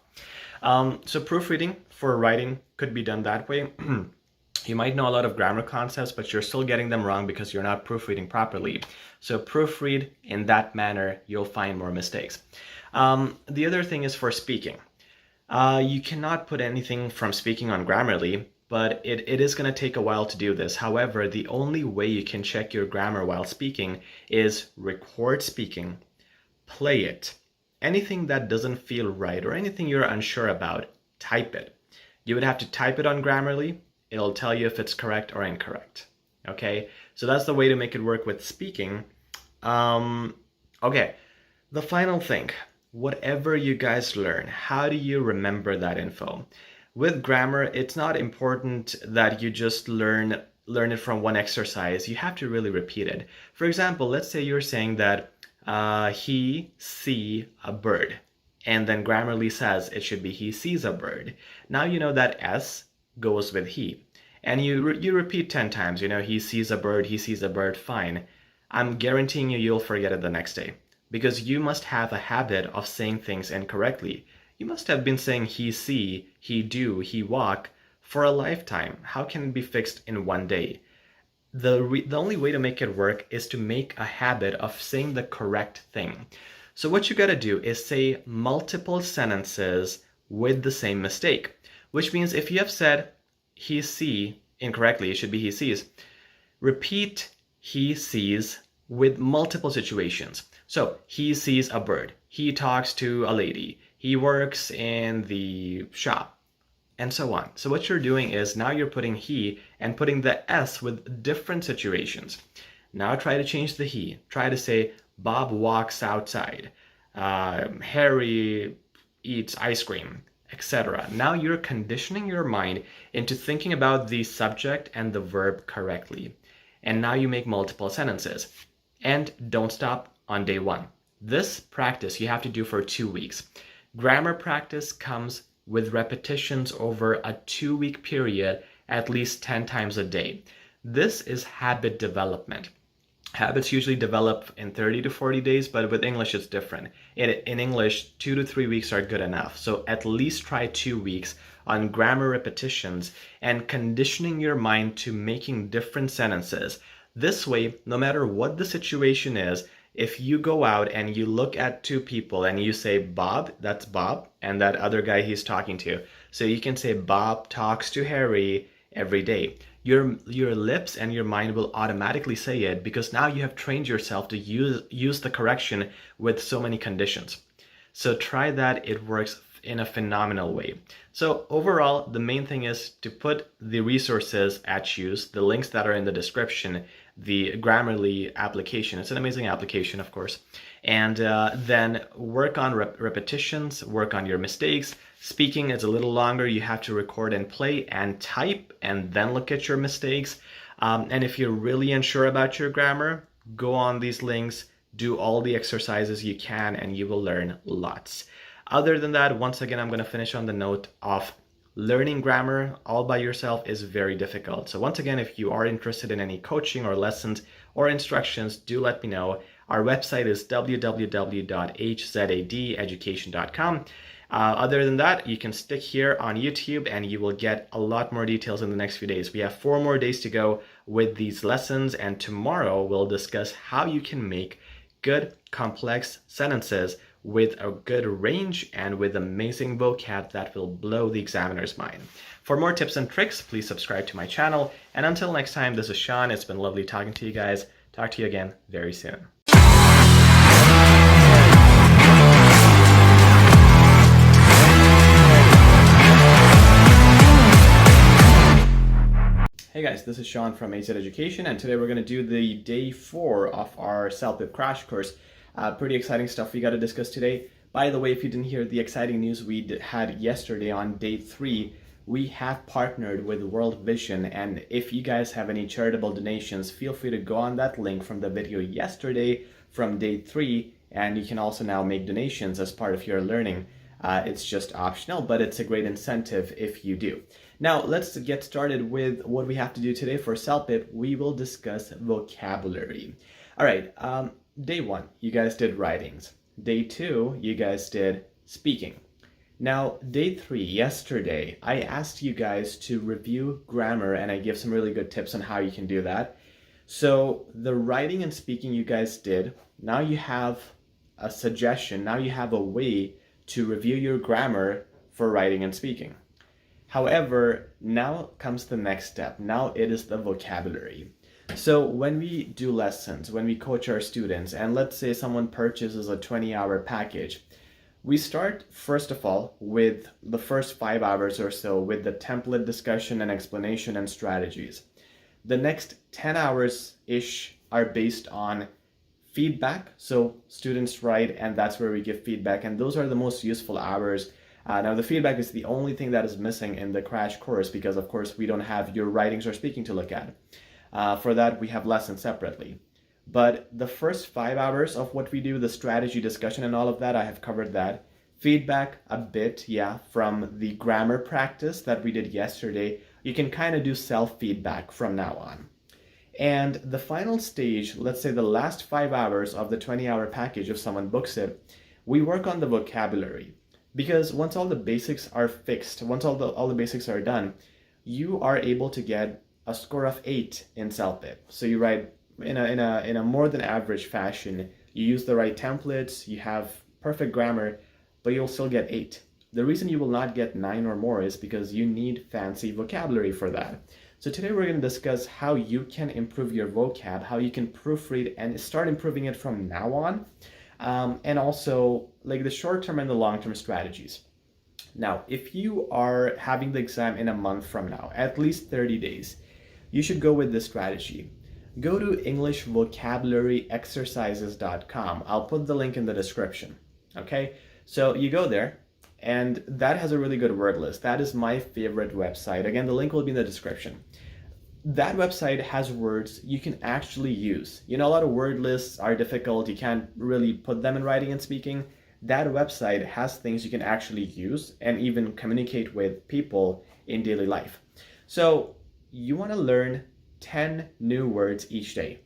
So proofreading for writing could be done that way. You might know a lot of grammar concepts, but you're still getting them wrong because you're not proofreading properly. So proofread in that manner, you'll find more mistakes. The other thing is for speaking. You cannot put anything from speaking on Grammarly, but it is going to take a while to do this. However, the only way you can check your grammar while speaking is record speaking, play it. Anything that doesn't feel right or anything you're unsure about, type it. You would have to type it on Grammarly. It'll tell you if it's correct or incorrect. Okay, so that's the way to make it work with speaking. Okay, the final thing, whatever you guys learn, how do you remember that info? With grammar, it's not important that you just learn it from one exercise. You have to really repeat it. For example, let's say you're saying that he see a bird, and then Grammarly says it should be he sees a bird. Now you know that S goes with he. and you repeat 10 times, he sees a bird, fine. I'm guaranteeing you'll forget it the next day, because you must have a habit of saying things incorrectly. You must have been saying he see, he do, he walk for a lifetime. How can it be fixed in one day? The only way to make it work is to make a habit of saying the correct thing. So what you gotta do is say multiple sentences with the same mistake, which means if you have said he see incorrectly, it should be he sees. Repeat he sees with multiple situations. So he sees a bird, he talks to a lady, he works in the shop, and so on. So what you're doing is now you're putting he and putting the S with different situations. Now try to change the he. Try to say Bob walks outside, Harry eats ice cream, etc. Now you're conditioning your mind into thinking about the subject and the verb correctly. And now you make multiple sentences. And don't stop on day one. This practice you have to do for 2 weeks. Grammar practice comes with repetitions over a 2-week period, at least 10 times a day. This is habit development. Habits usually develop in 30 to 40 days, but with English it's different. In English, 2 to 3 weeks are good enough. So at least try 2 weeks on grammar repetitions and conditioning your mind to making different sentences. This way, no matter what the situation is, if you go out and you look at two people and you say Bob, that's Bob, and that other guy he's talking to. So you can say Bob talks to Harry every day. Your lips and your mind will automatically say it because now you have trained yourself to use the correction with so many conditions. So try that, it works in a phenomenal way. So overall, the main thing is to put the resources at use, the links that are in the description, the Grammarly application. It's an amazing application, of course. And then work on repetitions, work on your mistakes. Speaking is a little longer. You have to record and play and type and then look at your mistakes. And if you're really unsure about your grammar, go on these links, do all the exercises you can, and you will learn lots. Other than that, once again, I'm going to finish on the note of learning grammar all by yourself is very difficult. So once again, if you are interested in any coaching or lessons or instructions, do let me know. Our website is www.HZadeducation.com. Other than that, you can stick here on YouTube and you will get a lot more details in the next few days. We have 4 more days to go with these lessons, and tomorrow we'll discuss how you can make good complex sentences with a good range and with amazing vocab that will blow the examiner's mind. For more tips and tricks, please subscribe to my channel. And until next time, this is Sean. It's been lovely talking to you guys. Talk to you again very soon. Hey guys, this is Sean from HZad Education, and today we're going to do the day 4 of our CELPIP crash course. Pretty exciting stuff we got to discuss today. By the way, if you didn't hear the exciting news we had yesterday on day 3, we have partnered with World Vision, and if you guys have any charitable donations, feel free to go on that link from the video yesterday from day 3, and you can also now make donations as part of your learning. It's just optional, but it's a great incentive if you do. Now, let's get started with what we have to do today for CELPIP. We will discuss vocabulary. All right, day 1, you guys did writings. Day 2, you guys did speaking. Now, day 3, yesterday, I asked you guys to review grammar, and I give some really good tips on how you can do that. So the writing and speaking you guys did. Now you have a suggestion. Now you have a way to review your grammar for writing and speaking. However, now comes the next step. Now it is the vocabulary. So when we do lessons, when we coach our students, and let's say someone purchases a 20-hour package, we start first of all with the first 5 hours or so with the template discussion and explanation and strategies. The next 10 hours-ish are based on feedback. So students write, and that's where we give feedback, and those are the most useful hours. Now the feedback is the only thing that is missing in the crash course because of course we don't have your writings or speaking to look at. For that we have lessons separately. But the first 5 hours of what we do, the strategy discussion and all of that, I have covered that. Feedback a bit, yeah, from the grammar practice that we did yesterday. you can kind of do self-feedback from now on. And the final stage, let's say the last 5 hours of the 20-hour package, if someone books it, we work on the vocabulary. Because once all the basics are fixed, once all the basics are done, you are able to get a score of 8 in CELPIP. So you write in a more than average fashion, you use the right templates, you have perfect grammar, but you'll still get 8. The reason you will not get 9 or more is because you need fancy vocabulary for that. So today we're going to discuss how you can improve your vocab, how you can proofread and start improving it from now on, and also like the short-term and the long-term strategies. Now, if you are having the exam in a month from now, at least 30 days, you should go with this strategy. Go to EnglishVocabularyExercises.com. I'll put the link in the description. Okay, so you go there, and that has a really good word list. That is my favorite website. Again, the link will be in the description. That website has words you can actually use. You know, a lot of word lists are difficult. You can't really put them in writing and speaking. That website has things you can actually use and even communicate with people in daily life. So you want to learn 10 new words each day.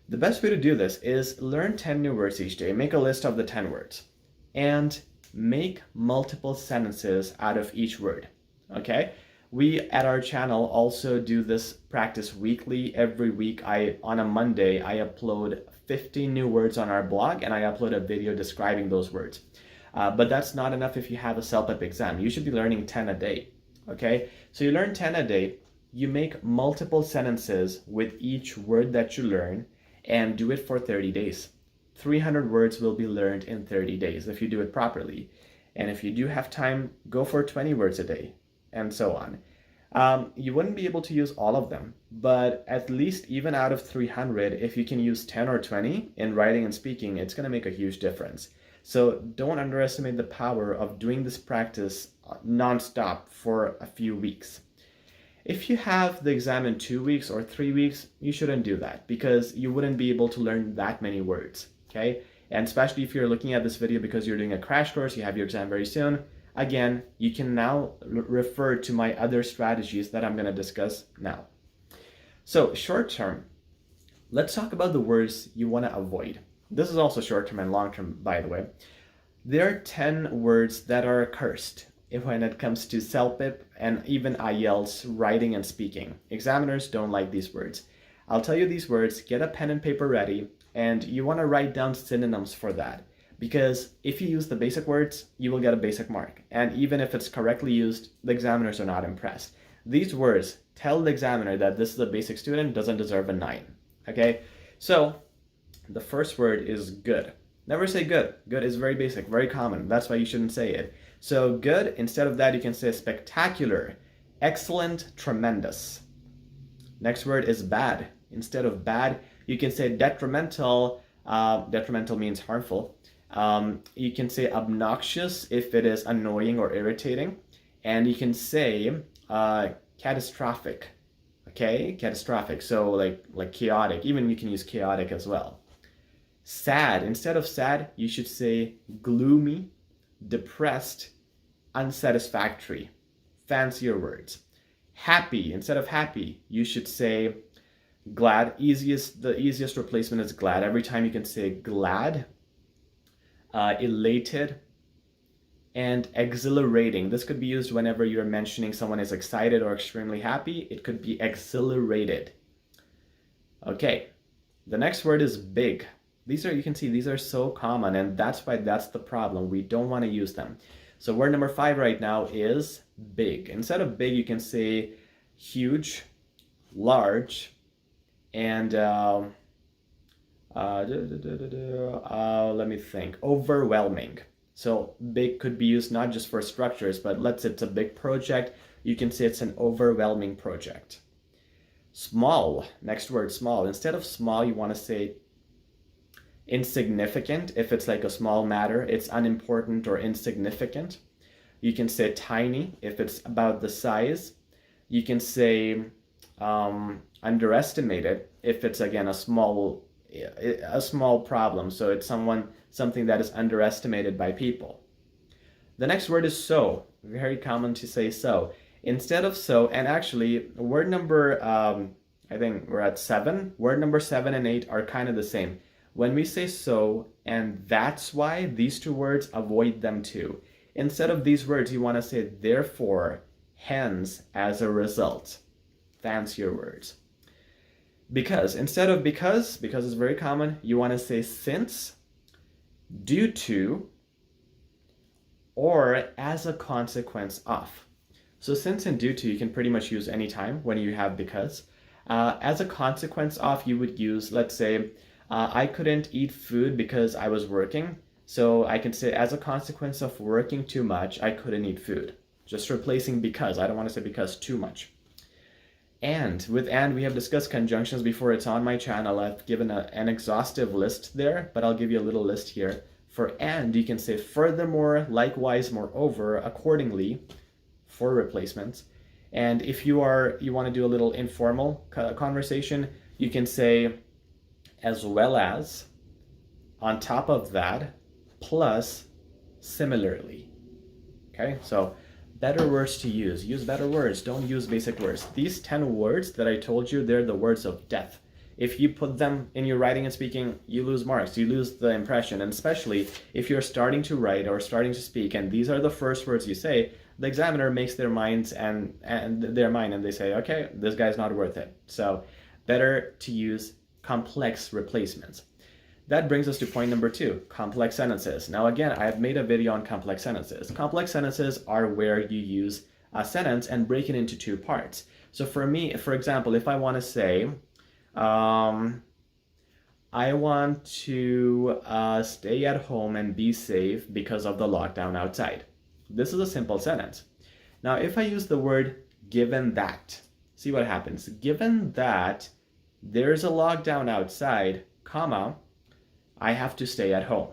The best way to do this is learn 10 new words each day. Make a list of the 10 words and make multiple sentences out of each word. Okay? We at our channel also do this practice weekly. Every week, on a Monday, I upload 50 new words on our blog and I upload a video describing those words. But that's not enough if you have a CELPIP exam. You should be learning 10 a day. Okay? So you learn 10 a day. You make multiple sentences with each word that you learn and do it for 30 days. 300 words will be learned in 30 days if you do it properly. And if you do have time, go for 20 words a day, and so on. You wouldn't be able to use all of them, but at least even out of 300, if you can use 10 or 20 in writing and speaking, it's going to make a huge difference. So don't underestimate the power of doing this practice nonstop for a few weeks. If you have the exam in 2 weeks or 3 weeks, you shouldn't do that because you wouldn't be able to learn that many words, okay? And especially if you're looking at this video because you're doing a crash course, you have your exam very soon, again, you can now refer to my other strategies that I'm going to discuss now. So short term, let's talk about the words you want to avoid. This is also short term and long term, by the way. There are 10 words that are cursed when it comes to CELPIP and even IELTS writing and speaking. Examiners don't like these words. I'll tell you these words, get a pen and paper ready, and you want to write down synonyms for that. Because if you use the basic words, you will get a basic mark. And even if it's correctly used, the examiners are not impressed. These words tell the examiner that this is a basic student, doesn't deserve a 9. Okay? So, the first word is good. Never say good. Good is very basic, very common. That's why you shouldn't say it. So good, instead of that, you can say spectacular, excellent, tremendous. Next word is bad. Instead of bad, you can say detrimental. Detrimental means harmful. You can say obnoxious if it is annoying or irritating. And you can say catastrophic. Okay, catastrophic. So like chaotic. Even you can use chaotic as well. Sad. Instead of sad, you should say gloomy, depressed, unsatisfactory. Fancier words. Happy. Instead of happy, you should say glad. The easiest replacement is glad. Every time you can say glad, elated, and exhilarating. This could be used whenever you're mentioning someone is excited or extremely happy. It could be exhilarated. Okay, the next word is big. You can see these are so common, and that's why that's the problem. We don't want to use them. So word number 5 right now is big. Instead of big, you can say huge, large, and let me think, overwhelming. So big could be used not just for structures, but let's say it's a big project. You can say it's an overwhelming project. Small, next word, small. Instead of small, you want to say insignificant. If it's like a small matter, it's unimportant or insignificant. You can say tiny if it's about the size. You can say underestimated if it's, again, a small problem. So it's something that is underestimated by people. The next word is so. Very common to say so. Instead of so, and actually word number, I think we're at 7. Word number 7 and 8 are kind of the same. When we say so and that's why, these two words, avoid them too. Instead of these words, you want to say therefore, hence, as a result. Fancier words. Because, instead of because it's very common, you want to say since, due to, or as a consequence of. So since and due to you can pretty much use anytime when you have because. As a consequence of, you would use, let's say, I couldn't eat food because I was working. So I can say as a consequence of working too much, I couldn't eat food. Just replacing because. I don't want to say because too much. And with and, we have discussed conjunctions before. It's on my channel. I've given an exhaustive list there, but I'll give you a little list here. For and, you can say furthermore, likewise, moreover, accordingly, for replacements. And if you want to do a little informal conversation, you can say as well as, on top of that, plus similarly. Okay, so better words to use. Use better words. Don't use basic words. These 10 words that I told you, they're the words of death. If you put them in your writing and speaking, you lose marks, you lose the impression. And especially if you're starting to write or starting to speak, and these are the first words you say, the examiner makes their minds and their mind, and they say, okay, this guy's not worth it. So better to use complex replacements. That brings us to point number 2, complex sentences. Now again, I have made a video on complex sentences. Complex sentences are where you use a sentence and break it into 2 parts. So for me, for example, if I want to say, I want to stay at home and be safe because of the lockdown outside. This is a simple sentence. Now, if I use the word given that, see what happens. Given that there's a lockdown outside, comma, I have to stay at home.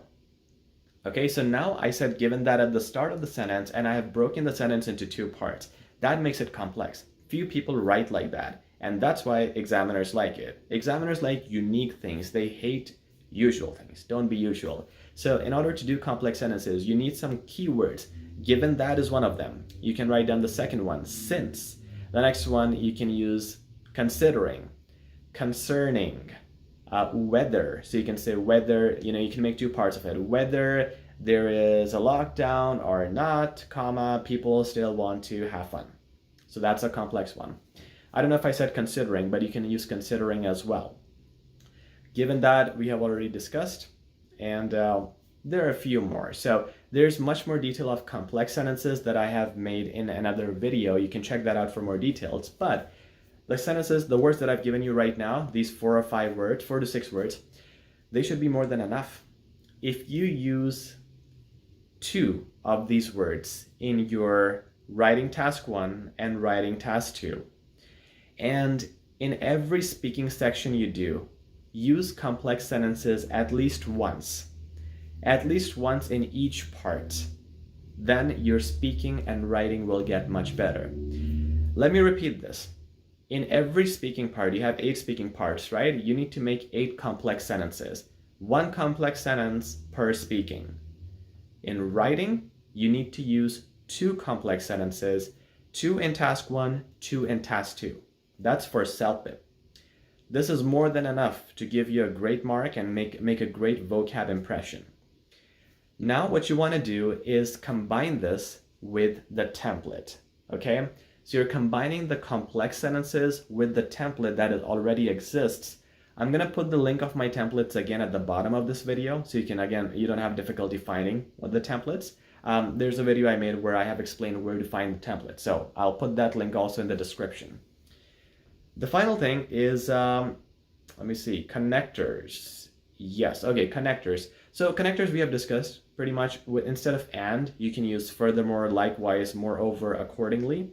Okay, so now I said given that at the start of the sentence, and I have broken the sentence into 2 parts. That makes it complex. Few people write like that, and that's why examiners like it. Examiners like unique things. They hate usual things. Don't be usual. So in order to do complex sentences, you need some keywords. Given that is one of them. You can write down the second one, since. The next one you can use considering, concerning, whether. So you can say whether, you can make 2 parts of it. Whether there is a lockdown or not, comma, people still want to have fun. So that's a complex one. I don't know if I said considering, but you can use considering as well. Given that, we have already discussed, and there are a few more. So there's much more detail of complex sentences that I have made in another video. You can check that out for more details. But the sentences, the words that I've given you right now, these 4 or 5 words, 4 to 6 words, they should be more than enough. If you use 2 of these words in your writing task 1 and writing task 2, and in every speaking section you do, use complex sentences at least once in each part, then your speaking and writing will get much better. Let me repeat this. In every speaking part, you have 8 speaking parts, right? You need to make 8 complex sentences. 1 complex sentence per speaking. In writing, you need to use 2 complex sentences, 2 in task 1, 2 in task 2. That's for CELPIP. This is more than enough to give you a great mark and make a great vocab impression. Now what you want to do is combine this with the template, okay? So you're combining the complex sentences with the template that already exists. I'm going to put the link of my templates again at the bottom of this video, so you don't have difficulty finding the templates. There's a video I made where I have explained where to find the template, so I'll put that link also in the description. The final thing is, let me see, connectors. Yes, okay, connectors. So connectors we have discussed pretty much. Instead of and, you can use furthermore, likewise, moreover, accordingly.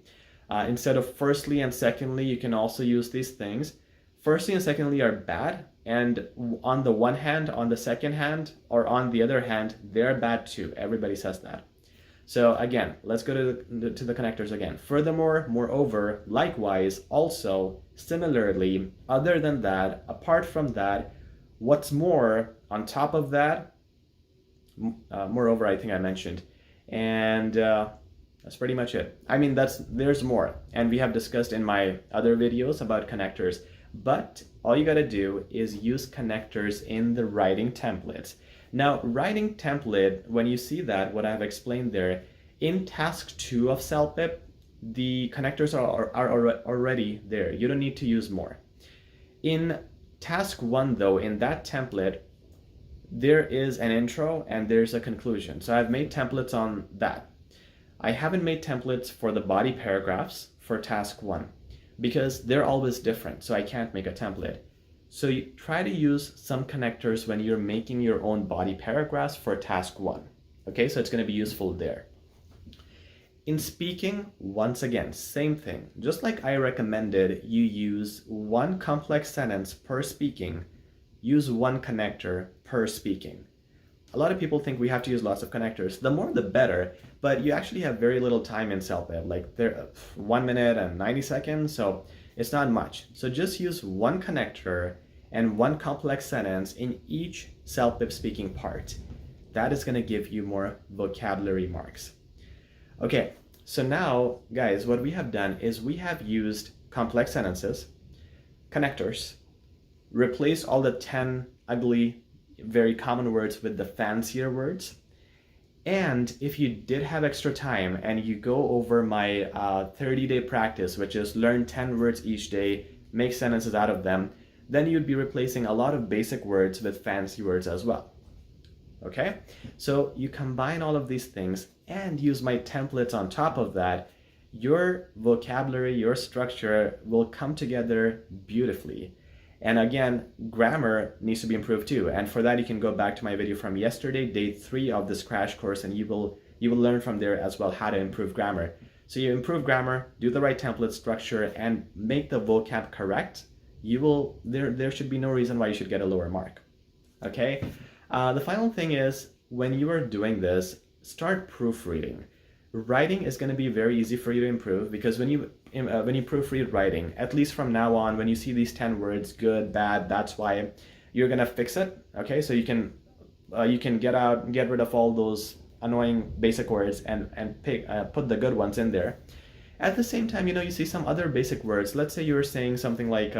Instead of firstly and secondly, you can also use these things. Firstly and secondly are bad, and on the one hand, on the second hand, or on the other hand, they're bad too. Everybody says that. So again, let's go to the connectors again. Furthermore, moreover, likewise, also, similarly, other than that, apart from that, what's more, on top of that, moreover, I think I mentioned, and That's pretty much it. I mean, there's more, and we have discussed in my other videos about connectors, but all you gotta do is use connectors in the writing templates. Now, writing template, when you see that, what I've explained there, in task 2 of CELPIP, the connectors are already there. You don't need to use more. In task 1 though, in that template, there is an intro and there's a conclusion. So I've made templates on that. I haven't made templates for the body paragraphs for task 1 because they're always different, so I can't make a template. So you try to use some connectors when you're making your own body paragraphs for task 1. Okay, so it's going to be useful there. In speaking, once again, same thing. Just like I recommended you use one complex sentence per speaking, use one connector per speaking. A lot of people think we have to use lots of connectors. The more the better, but you actually have very little time in CELPIP, like 1 minute and 90 seconds, so it's not much. So just use one connector and one complex sentence in each CELPIP speaking part. That is going to give you more vocabulary marks. Okay, so now, guys, what we have done is we have used complex sentences, connectors, replace all the 10 ugly, very common words with the fancier words. And if you did have extra time and you go over my 30-day practice, which is learn 10 words each day, make sentences out of them, then you'd be replacing a lot of basic words with fancy words as well. Okay? So you combine all of these things and use my templates on top of that, your vocabulary, your structure will come together beautifully. And again, grammar needs to be improved too. And for that, you can go back to my video from yesterday, day 3 of this crash course, and you will learn from there as well how to improve grammar. So you improve grammar, do the right template structure, and make the vocab correct. There should be no reason why you should get a lower mark. Okay? The final thing is, when you are doing this, start proofreading. Writing is going to be very easy for you to improve because when you proofread writing, at least from now on, when you see these 10 words, good, bad, that's why, you're going to fix it. Okay, so you can get rid of all those annoying basic words and put the good ones in there. At the same time, you see some other basic words. Let's say you were saying something like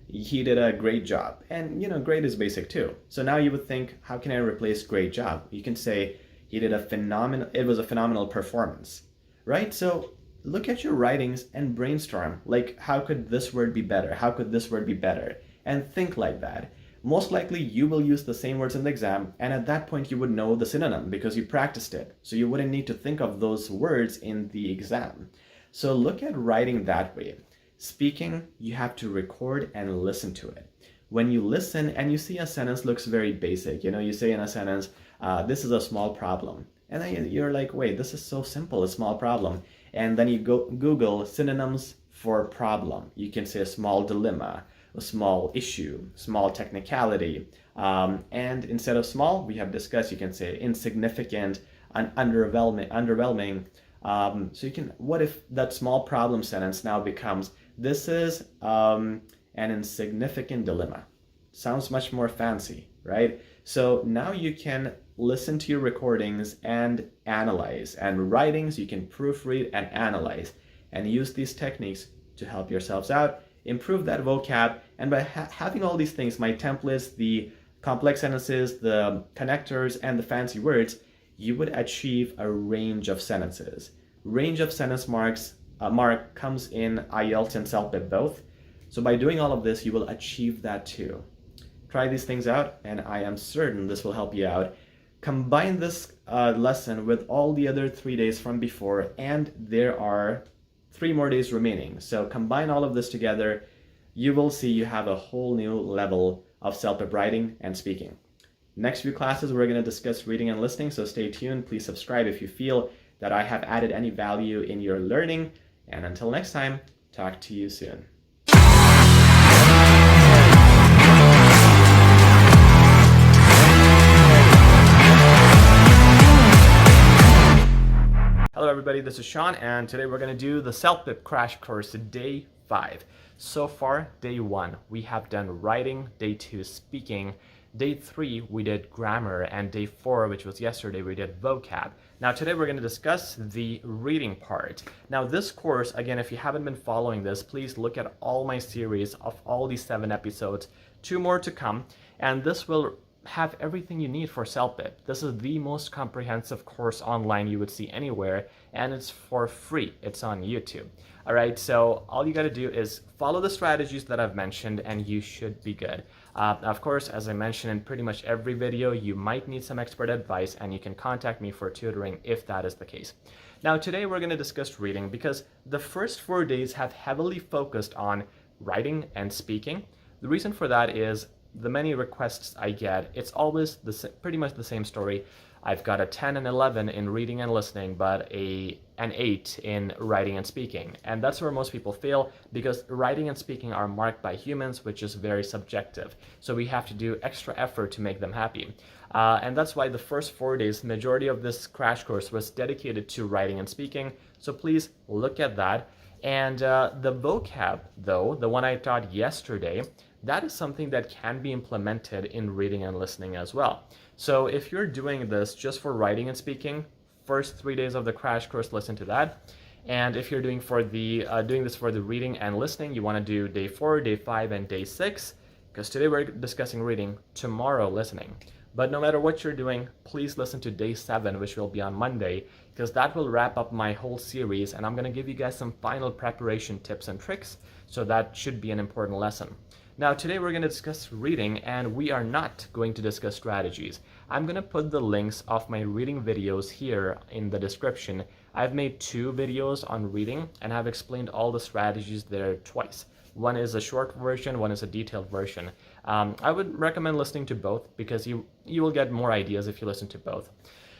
he did a great job, and great is basic too. So now you would think, how can I replace great job? You can say it was a phenomenal performance, right? So look at your writings and brainstorm, like, how could this word be better? How could this word be better? And think like that. Most likely you will use the same words in the exam, and at that point you would know the synonym because you practiced it. So you wouldn't need to think of those words in the exam. So look at writing that way. Speaking, you have to record and listen to it. When you listen and you see a sentence looks very basic, you say in a sentence, this is a small problem. And then you're like, wait, this is so simple, a small problem. And then you go Google synonyms for problem. You can say a small dilemma, a small issue, small technicality. And instead of small, we have discussed, you can say insignificant, underwhelming. So you can, what if that small problem sentence now becomes, this is an insignificant dilemma. Sounds much more fancy, right? So now you can listen to your recordings and analyze, and writings you can proofread and analyze, and use these techniques to help yourselves out, improve that vocab. And by having all these things, my templates, the complex sentences, the connectors, and the fancy words, you would achieve a range of sentences. Range of sentence mark comes in IELTS and CELPIP both. So by doing all of this, you will achieve that too. Try these things out, and I am certain this will help you out. Combine this lesson with all the other 3 days from before, and there are 3 more days remaining. So combine all of this together, you will see you have a whole new level of CELPIP writing and speaking. Next few classes, we're going to discuss reading and listening, so stay tuned. Please subscribe if you feel that I have added any value in your learning. And until next time, talk to you soon. Hello everybody, this is Sean, and today we're going to do the CELPIP crash course, day 5. So far, day 1, we have done writing, day 2, speaking, day 3, we did grammar, and day 4, which was yesterday, we did vocab. Now today we're going to discuss the reading part. Now this course, again, if you haven't been following this, please look at all my series of all these 7 episodes, 2 more to come, and this will have everything you need for CELPIP. This is the most comprehensive course online you would see anywhere, and it's for free. It's on YouTube. All right, so all you got to do is follow the strategies that I've mentioned, and you should be good. Of course, as I mentioned in pretty much every video, you might need some expert advice, and you can contact me for tutoring if that is the case. Now, today we're going to discuss reading because the first 4 days have heavily focused on writing and speaking. The reason for that is the many requests I get, it's always pretty much the same story. I've got a 10 and 11 in reading and listening, but an 8 in writing and speaking. And that's where most people fail, because writing and speaking are marked by humans, which is very subjective. So we have to do extra effort to make them happy. And that's why the first 4 days, the majority of this crash course was dedicated to writing and speaking. So please look at that. And the vocab, though, the one I taught yesterday, that is something that can be implemented in reading and listening as well. So if you're doing this just for writing and speaking, first 3 days of the crash course, listen to that. And if you're doing this for the reading and listening, you want to do day 4, day 5, and day 6, because today we're discussing reading, tomorrow listening. But no matter what you're doing, please listen to day 7, which will be on Monday, because that will wrap up my whole series, and I'm going to give you guys some final preparation tips and tricks, so that should be an important lesson. Now today we're going to discuss reading, and we are not going to discuss strategies. I'm going to put the links of my reading videos here in the description. I've made 2 videos on reading, and I've explained all the strategies there twice. One is a short version, one is a detailed version. I would recommend listening to both, because you will get more ideas if you listen to both.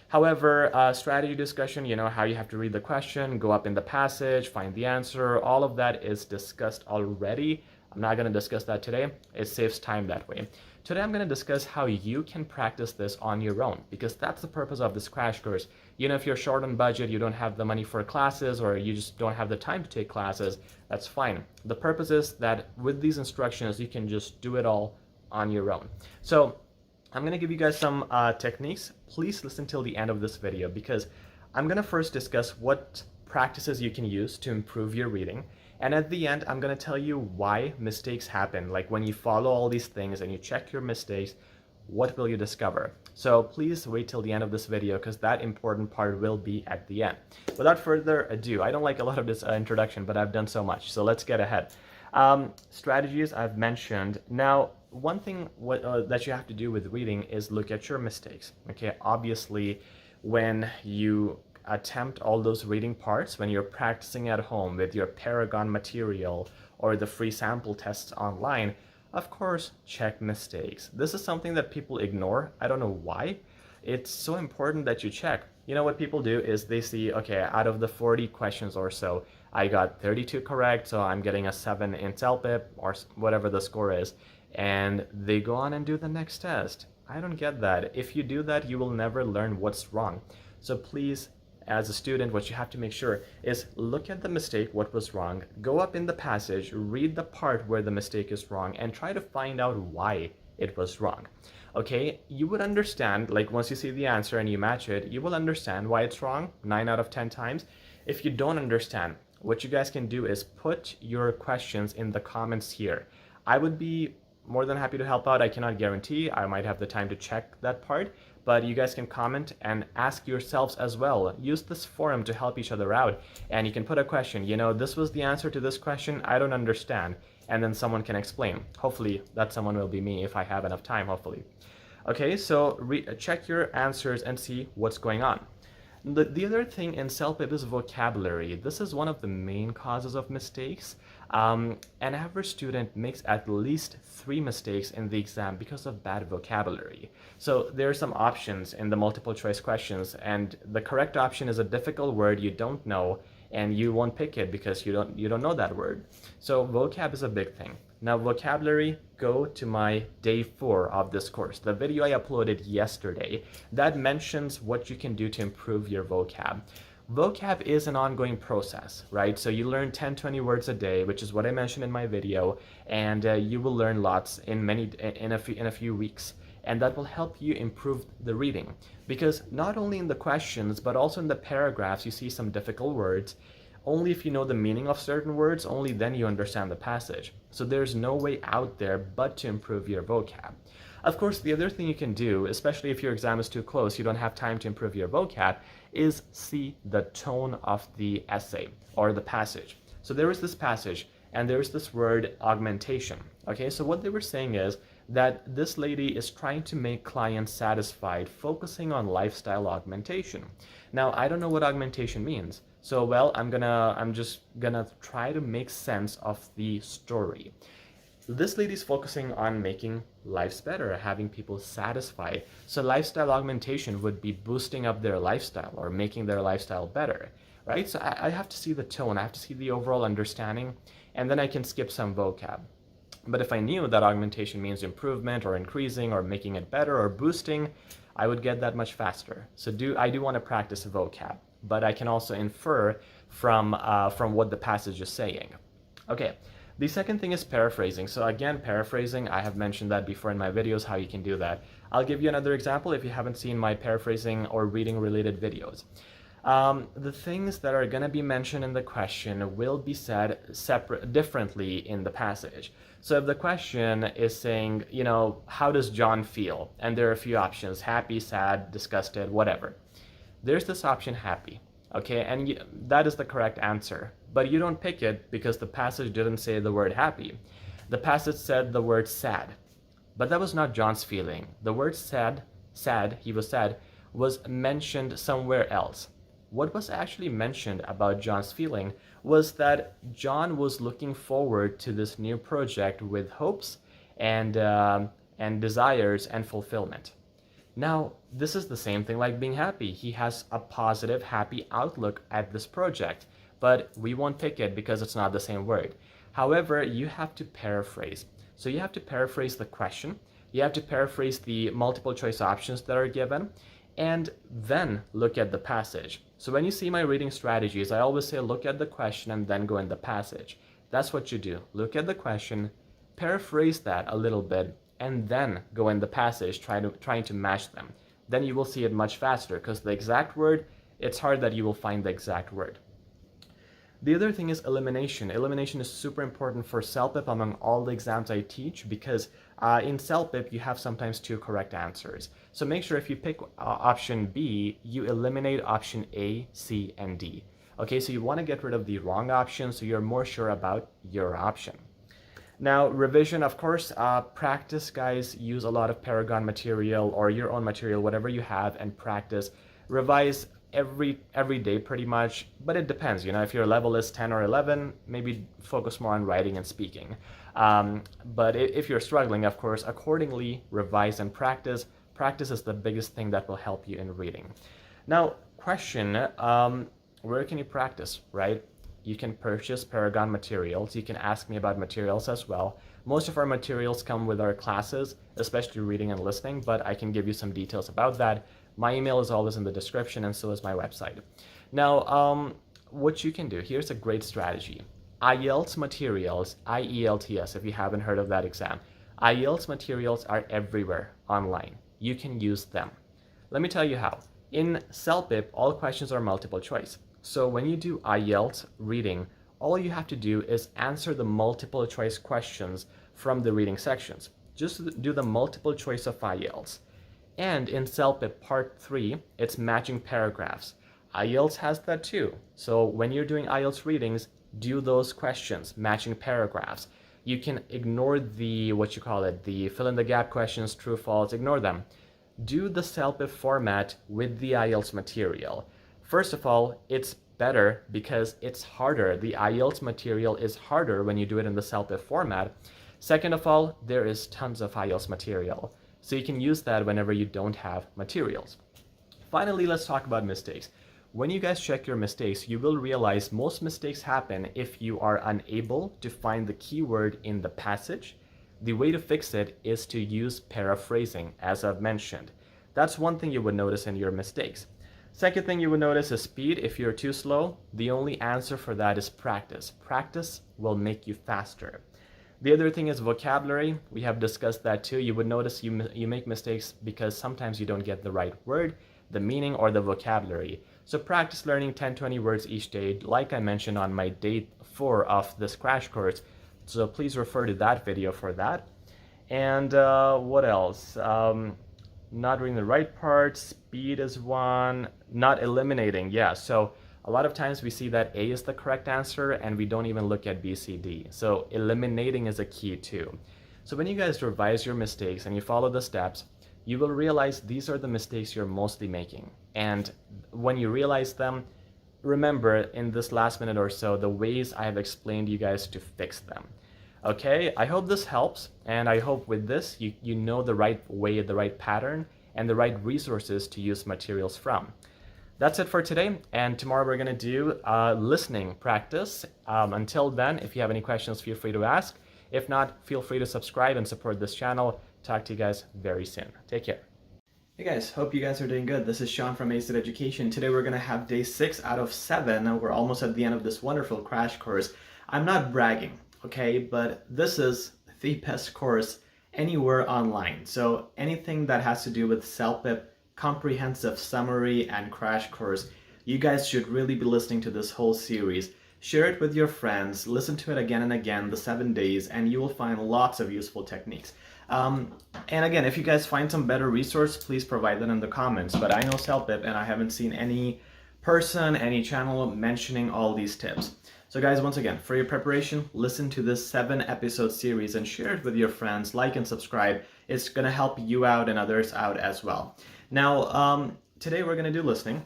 However, strategy discussion, you know, how you have to read the question, go up in the passage, find the answer, all of that is discussed already. I'm not going to discuss that today. It saves time that way. Today I'm going to discuss how you can practice this on your own, because that's the purpose of this crash course. You know, if you're short on budget, you don't have the money for classes, or you just don't have the time to take classes, that's fine. The purpose is that with these instructions, you can just do it all on your own. So I'm going to give you guys some techniques. Please listen till the end of this video, because I'm going to first discuss what practices you can use to improve your reading. And at the end, I'm going to tell you why mistakes happen. Like when you follow all these things and you check your mistakes, what will you discover? So please wait till the end of this video, because that important part will be at the end. Without further ado, I don't like a lot of this introduction, but I've done so much. So let's get ahead. Strategies I've mentioned. Now, one thing that you have to do with reading is look at your mistakes. Okay, obviously, when you attempt all those reading parts, when you're practicing at home with your Paragon material or the free sample tests online, of course, check mistakes. This is something that people ignore. I don't know why. It's so important that you check. You know what people do is they see, okay, out of the 40 questions or so, I got 32 correct, so I'm getting a 7 in CELPIP or whatever the score is, and they go on and do the next test. I don't get that. If you do that, you will never learn what's wrong. So please, as a student, what you have to make sure is look at the mistake, what was wrong, go up in the passage, read the part where the mistake is wrong, and try to find out why it was wrong. Okay, you would understand, like once you see the answer and you match it, you will understand why it's wrong 9 out of 10 times. If you don't understand, what you guys can do is put your questions in the comments here. I would be more than happy to help out. I cannot guarantee I might have the time to check that part, but you guys can comment and ask yourselves as well. Use this forum to help each other out, and you can put a question, you know, this was the answer to this question, I don't understand, and then someone can explain. Hopefully that someone will be me if I have enough time, hopefully. Okay, so check your answers and see what's going on. The other thing in CELPIP is vocabulary. This is one of the main causes of mistakes. An average student makes at least 3 mistakes in the exam because of bad vocabulary. So there are some options in the multiple choice questions, and the correct option is a difficult word you don't know, and you won't pick it because you don't know that word. So vocab is a big thing. Now vocabulary, go to my day 4 of this course, the video I uploaded yesterday that mentions what you can do to improve your vocab. Vocab is an ongoing process, right? So you learn 10-20 words a day, which is what I mentioned in my video, and you will learn lots in a few weeks. and that will help you improve the reading. Because not only in the questions, but also in the paragraphs, you see some difficult words. Only if you know the meaning of certain words, only then you understand the passage. So there's no way out there but to improve your vocab. Of course, the other thing you can do, especially if your exam is too close, you don't have time to improve your vocab, is see the tone of the essay or the passage. So there is this passage and there's this word augmentation. Okay, so what they were saying is that this lady is trying to make clients satisfied, focusing on lifestyle augmentation. Now, I don't know what augmentation means. So, well, I'm just gonna try to make sense of the story. This lady's focusing on making lives better, having people satisfied. So lifestyle augmentation would be boosting up their lifestyle or making their lifestyle better, right? So I have to see the tone, I have to see the overall understanding, and then I can skip some vocab. But if I knew that augmentation means improvement or increasing or making it better or boosting, I would get that much faster. So I do want to practice vocab, but I can also infer from what the passage is saying. Okay. The second thing is paraphrasing. So again, paraphrasing, I have mentioned that before in my videos, how you can do that. I'll give you another example if you haven't seen my paraphrasing or reading related videos. The things that are going to be mentioned in the question will be said differently in the passage. So if the question is saying, you know, how does John feel? And there are a few options: happy, sad, disgusted, whatever. There's this option, happy. Okay, and that is the correct answer. But you don't pick it because the passage didn't say the word happy. The passage said the word sad. But that was not John's feeling. The word sad, he was sad, was mentioned somewhere else. What was actually mentioned about John's feeling was that John was looking forward to this new project with hopes and desires and fulfillment. Now, this is the same thing like being happy. He has a positive, happy outlook at this project, but we won't pick it because it's not the same word. However, you have to paraphrase. So you have to paraphrase the question, you have to paraphrase the multiple choice options that are given, and then look at the passage. So when you see my reading strategies, I always say look at the question and then go in the passage. That's what you do. Look at the question, paraphrase that a little bit, and then go in the passage trying to match them. Then you will see it much faster because the exact word, it's hard that you will find the exact word. The other thing is elimination. Elimination is super important for CELPIP among all the exams I teach because in CELPIP you have sometimes two correct answers. So make sure if you pick option B, you eliminate option A, C, and D. Okay, so you want to get rid of the wrong option so you're more sure about your option. Now, revision, of course, practice, guys. Use a lot of Paragon material or your own material, whatever you have, and practice. Revise every day pretty much, but it depends. You know, if your level is 10 or 11, maybe focus more on writing and speaking. But if you're struggling, of course, accordingly, revise and practice. Practice is the biggest thing that will help you in reading. Now, question, where can you practice, right? You can purchase Paragon materials. You can ask me about materials as well. Most of our materials come with our classes, especially reading and listening, but I can give you some details about that. My email is always in the description, and so is my website. Now, what you can do, here's a great strategy. IELTS materials, IELTS, if you haven't heard of that exam. IELTS materials are everywhere online. You can use them. Let me tell you how. In CELPIP, all questions are multiple choice. So when you do IELTS reading, all you have to do is answer the multiple choice questions from the reading sections. Just do the multiple choice of IELTS. And in CELPIP Part 3, it's matching paragraphs. IELTS has that too. So when you're doing IELTS readings, do those questions, matching paragraphs. You can ignore the fill in the gap questions, true, false, ignore them. Do the CELPIP format with the IELTS material. First of all, it's better because it's harder. The IELTS material is harder when you do it in the CELPIP format. Second of all, there is tons of IELTS material. So you can use that whenever you don't have materials. Finally, let's talk about mistakes. When you guys check your mistakes, you will realize most mistakes happen if you are unable to find the keyword in the passage. The way to fix it is to use paraphrasing, as I've mentioned. That's one thing you would notice in your mistakes. Second thing you would notice is speed. If you're too slow, the only answer for that is practice. Practice will make you faster. The other thing is vocabulary. We have discussed that too. You would notice you make mistakes because sometimes you don't get the right word, the meaning, or the vocabulary. So practice learning 10-20 words each day, like I mentioned on my day 4 of this crash course. So please refer to that video for that. And what else? Not doing the right part, speed is one, not eliminating. Yeah, so a lot of times we see that A is the correct answer and we don't even look at B, C, D. So eliminating is a key too. So when you guys revise your mistakes and you follow the steps, you will realize these are the mistakes you're mostly making. And when you realize them, remember in this last minute or so, the ways I have explained you guys to fix them. Okay, I hope this helps, and I hope with this you know the right way, the right pattern, and the right resources to use materials from. That's it for today, and tomorrow we're going to do listening practice. Until then, if you have any questions, feel free to ask. If not, feel free to subscribe and support this channel. Talk to you guys very soon. Take care. Hey guys, hope you guys are doing good. This is Sean from HZad Education. Today we're going to have day 6 out of 7. We're almost at the end of this wonderful crash course. I'm not bragging, okay, but this is the best course anywhere online. So anything that has to do with CELPIP, comprehensive summary, and crash course, you guys should really be listening to this whole series. Share it with your friends, listen to it again and again, the 7 days, and you will find lots of useful techniques. And again, if you guys find some better resource, please provide that in the comments. But I know CELPIP, and I haven't seen any person, any channel mentioning all these tips. So guys, once again, for your preparation, listen to this 7-episode series and share it with your friends, like and subscribe. It's going to help you out and others out as well. Now, today we're going to do listening.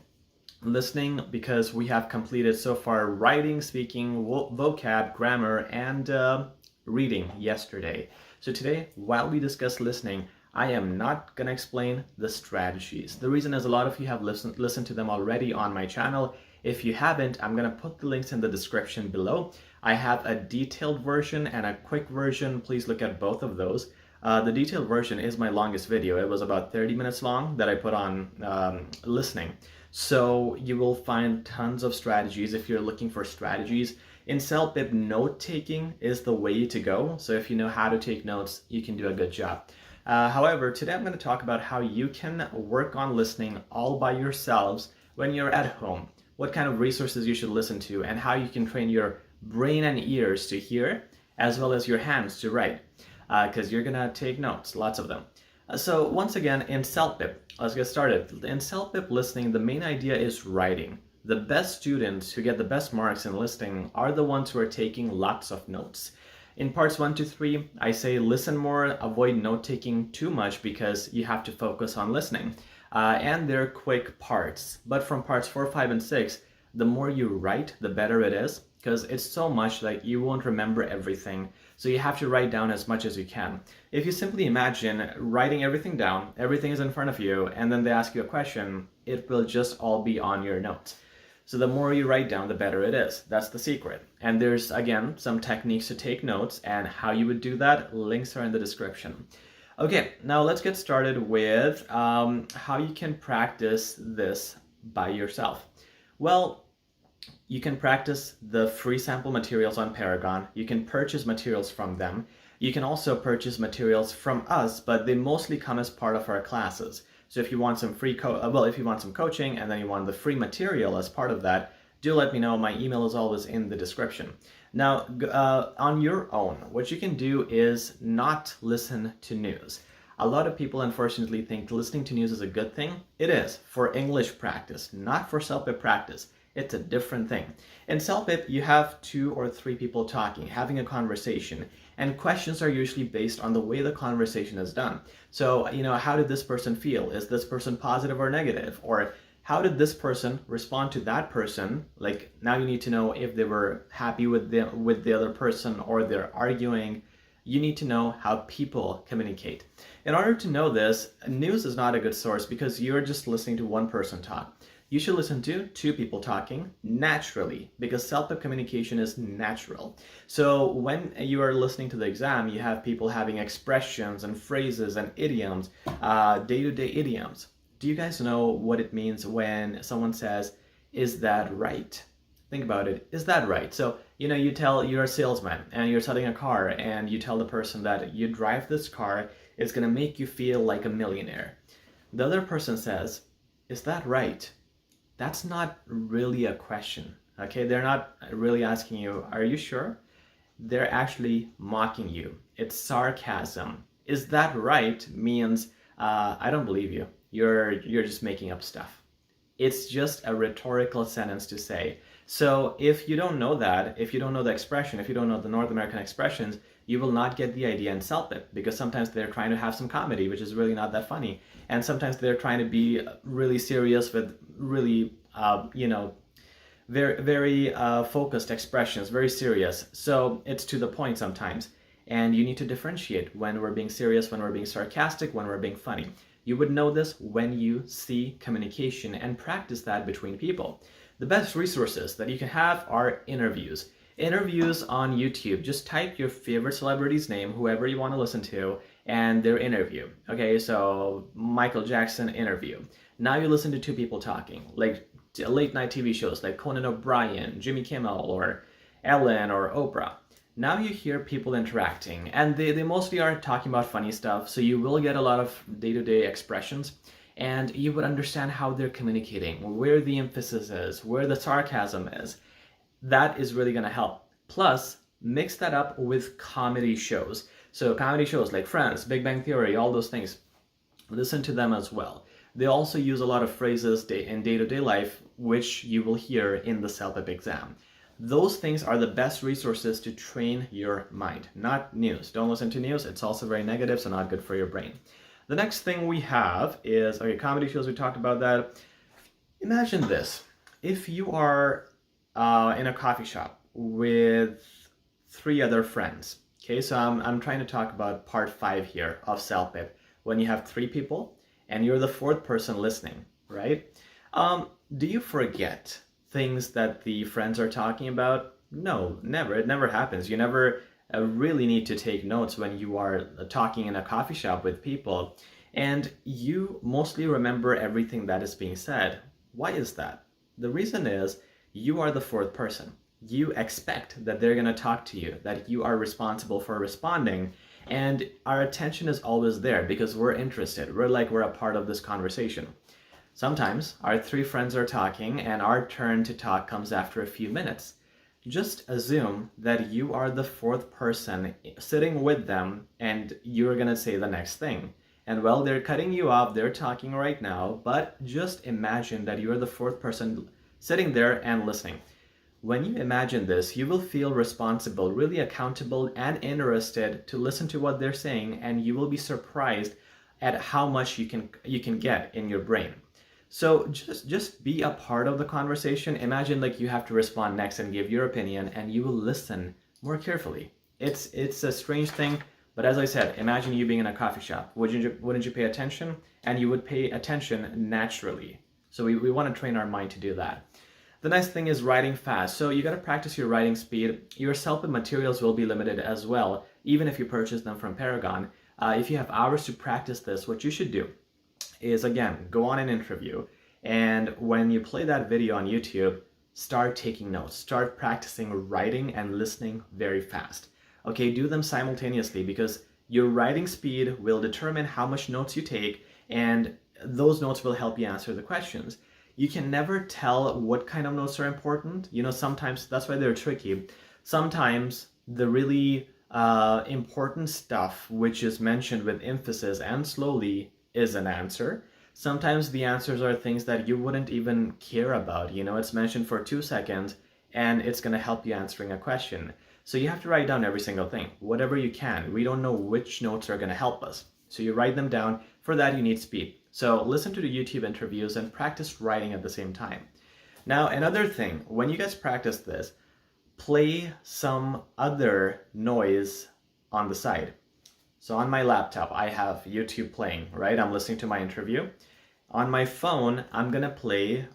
Listening because we have completed so far writing, speaking, vocab, grammar, and reading yesterday. So today, while we discuss listening, I am not going to explain the strategies. The reason is a lot of you have listened to them already on my channel. If you haven't, I'm going to put the links in the description below. I have a detailed version and a quick version. Please look at both of those. The detailed version is my longest video. It was about 30 minutes long that I put on listening. So you will find tons of strategies if you're looking for strategies. In CELPIP, note-taking is the way to go. So if you know how to take notes, you can do a good job. However, today I'm going to talk about how you can work on listening all by yourselves when you're at home. What kind of resources you should listen to, and how you can train your brain and ears to hear, as well as your hands to write, because you're going to take notes, lots of them. So once again, in CELPIP, let's get started. In CELPIP listening, the main idea is writing. The best students who get the best marks in listening are the ones who are taking lots of notes. In parts 1 to 3, I say listen more, avoid note-taking too much because you have to focus on listening. And they're quick parts. But from parts 4, 5, and 6, the more you write, the better it is, because it's so much that you won't remember everything. So you have to write down as much as you can. If you simply imagine writing everything down, everything is in front of you, and then they ask you a question, it will just all be on your notes. So the more you write down, the better it is. That's the secret. And there's, again, some techniques to take notes, and how you would do that, links are in the description. Okay, now let's get started with how you can practice this by yourself. Well, you can practice the free sample materials on Paragon. You can purchase materials from them. You can also purchase materials from us, but they mostly come as part of our classes. So if you want some free if you want some coaching and then you want the free material as part of that, do let me know. My email is always in the description. Now, on your own, what you can do is not listen to news. A lot of people unfortunately think listening to news is a good thing. It is for English practice, not for CELPIP practice. It's a different thing. In CELPIP, you have 2 or 3 people talking, having a conversation, and questions are usually based on the way the conversation is done. So, how did this person feel? Is this person positive or negative? Or how did this person respond to that person? Like, now you need to know if they were happy with the other person or they're arguing. You need to know how people communicate. In order to know this, news is not a good source because you're just listening to one person talk. You should listen to 2 people talking naturally, because CELPIP communication is natural. So when you are listening to the exam, you have people having expressions and phrases and idioms, day-to-day idioms. Do you guys know what it means when someone says, "Is that right?" Think about it. Is that right? So, you're a salesman and you're selling a car and you tell the person that you drive this car, it's going to make you feel like a millionaire. The other person says, is that right? That's not really a question. Okay, they're not really asking you, are you sure? They're actually mocking you. It's sarcasm. Is that right? Means I don't believe you. You're just making up stuff. It's just a rhetorical sentence to say. So if you don't know that, if you don't know the expression, if you don't know the North American expressions, you will not get the idea in CELPIP, because sometimes they're trying to have some comedy, which is really not that funny. And sometimes they're trying to be really serious with really, very, very focused expressions, very serious. So it's to the point sometimes. And you need to differentiate when we're being serious, when we're being sarcastic, when we're being funny. You would know this when you see communication and practice that between people. The best resources that you can have are interviews. Interviews on YouTube. Just type your favorite celebrity's name, whoever you want to listen to, and their interview. Okay, so Michael Jackson interview. Now you listen to two people talking, like late night TV shows like Conan O'Brien, Jimmy Kimmel, or Ellen, or Oprah. Now you hear people interacting, and they mostly are talking about funny stuff, so you will get a lot of day-to-day expressions, and you would understand how they're communicating, where the emphasis is, where the sarcasm is. That is really going to help. Plus, mix that up with comedy shows. So comedy shows like Friends, Big Bang Theory, all those things. Listen to them as well. They also use a lot of phrases in day-to-day life, which you will hear in the CELPIP exam. Those things are the best resources to train your mind, not news. Don't listen to news. It's also very negative, so not good for your brain. The next thing we have is, okay, comedy shows, we talked about that. Imagine this. If you are in a coffee shop with 3 other friends, okay, so I'm trying to talk about part 5 here of CELPIP, when you have 3 people and you're the 4th person listening, right? Do you forget things that the friends are talking about? No, never. It never happens. You never really need to take notes when you are talking in a coffee shop with people, and you mostly remember everything that is being said. Why is that? The reason is you are the 4th person. You expect that they're going to talk to you, that you are responsible for responding, and our attention is always there because we're interested. We're a part of this conversation. Sometimes our 3 friends are talking and our turn to talk comes after a few minutes. Just assume that you are the 4th person sitting with them and you're going to say the next thing. And well, they're cutting you off, they're talking right now, but just imagine that you're the 4th person sitting there and listening. When you imagine this, you will feel responsible, really accountable and interested to listen to what they're saying, and you will be surprised at how much you can get in your brain. So just be a part of the conversation. Imagine like you have to respond next and give your opinion, and you will listen more carefully. It's a strange thing, but as I said, imagine you being in a coffee shop. Wouldn't you pay attention? And you would pay attention naturally. So we want to train our mind to do that. The next thing is writing fast. So you got to practice your writing speed. Your CELPIP materials will be limited as well, even if you purchase them from Paragon. If you have hours to practice this, what you should do is, again, go on an interview, and when you play that video on YouTube, start taking notes. Start practicing writing and listening very fast. Okay, do them simultaneously, because your writing speed will determine how much notes you take, and those notes will help you answer the questions. You can never tell what kind of notes are important. Sometimes that's why they're tricky. Sometimes the really important stuff, which is mentioned with emphasis and slowly, is an answer. Sometimes the answers are things that you wouldn't even care about. It's mentioned for 2 seconds and it's going to help you answering a question. So you have to write down every single thing, whatever you can. We don't know which notes are going to help us, so you write them down. For that, you need speed. So listen to the YouTube interviews and practice writing at the same time. Now, another thing, when you guys practice this, play some other noise on the side. So on my laptop, I have YouTube playing, right? I'm listening to my interview. On my phone, I'm gonna play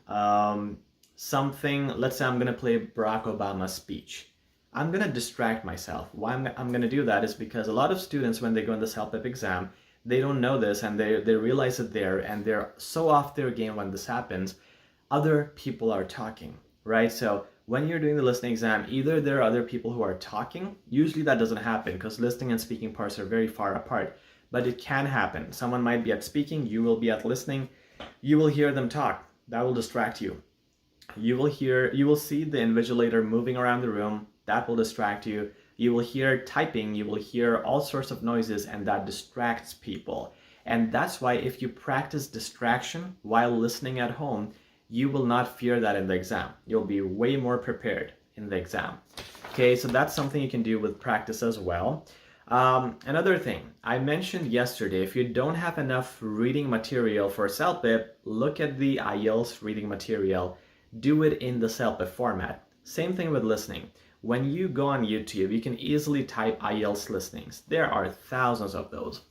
something. Let's say I'm gonna play Barack Obama's speech. I'm gonna distract myself. Why I'm gonna do that is because a lot of students, when they go in the CELPIP exam, they don't know this, and they realize it there, and they're so off their game when this happens. Other people are talking, right? So when you're doing the listening exam, either there are other people who are talking. Usually that doesn't happen because listening and speaking parts are very far apart, but it can happen. Someone might be at speaking, you will be at listening. You will hear them talk. That will distract you. You will see the invigilator moving around the room. That will distract you. You will hear typing. You will hear all sorts of noises, and that distracts people. And that's why if you practice distraction while listening at home, you will not fear that in the exam. You'll be way more prepared in the exam. Okay, so that's something you can do with practice as well. Another thing, I mentioned yesterday, if you don't have enough reading material for CELPIP, look at the IELTS reading material. Do it in the CELPIP format. Same thing with listening. When you go on YouTube, you can easily type IELTS listenings. There are thousands of those.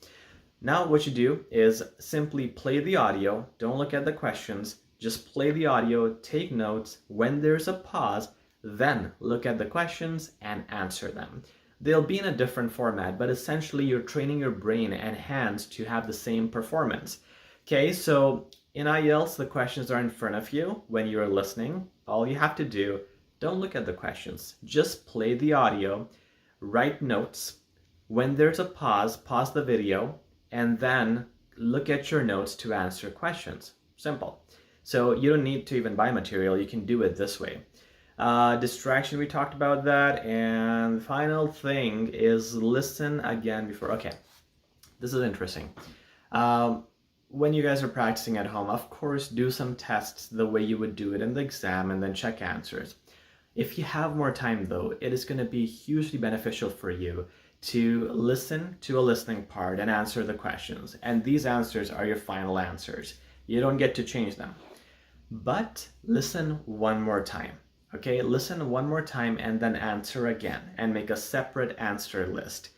Now what you do is simply play the audio. Don't look at the questions. Just play the audio, take notes. When there's a pause, then look at the questions and answer them. They'll be in a different format, but essentially you're training your brain and hands to have the same performance. Okay, so in IELTS, the questions are in front of you when you're listening. All you have to do, don't look at the questions. Just play the audio, write notes. When there's a pause, pause the video, and then look at your notes to answer questions. Simple. So you don't need to even buy material. You can do it this way. Distraction, we talked about that. And the final thing is listen again before. Okay, this is interesting. When you guys are practicing at home, of course, do some tests the way you would do it in the exam and then check answers. If you have more time though, it is going to be hugely beneficial for you to listen to a listening part and answer the questions. And these answers are your final answers. You don't get to change them. But listen one more time. Okay, listen one more time and then answer again and make a separate answer list.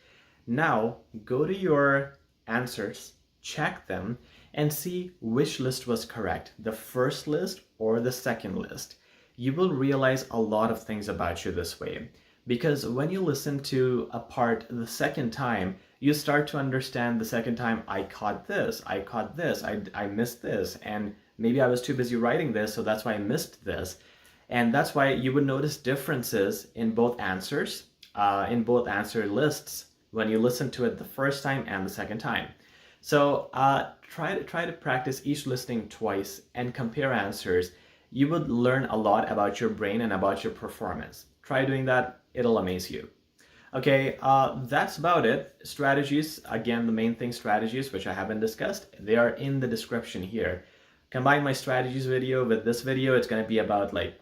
Now go to your answers, check them, and see which list was correct, the first list or the second list. You will realize a lot of things about you this way, because when you listen to a part the second time, you start to understand the second time, I caught this, I missed this, and maybe I was too busy writing this, so that's why I missed this. And that's why you would notice differences in both answers, in both answer lists, when you listen to it the first time and the second time. So try to practice each listening twice and compare answers. You would learn a lot about your brain and about your performance. Try doing that, it'll amaze you. Okay, that's about it. Strategies, again, the main thing, strategies, which I haven't discussed, they are in the description here. Combine my strategies video with this video, it's going to be about like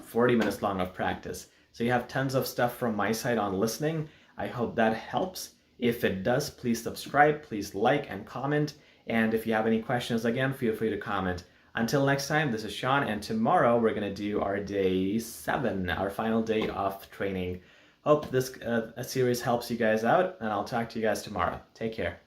40 minutes long of practice. So you have tons of stuff from my side on listening. I hope that helps. If it does, please subscribe, please like and comment. And if you have any questions, again, feel free to comment. Until next time, this is Sean, and tomorrow we're going to do our day 7, our final day of training. Hope this series helps you guys out, and I'll talk to you guys tomorrow. Take care.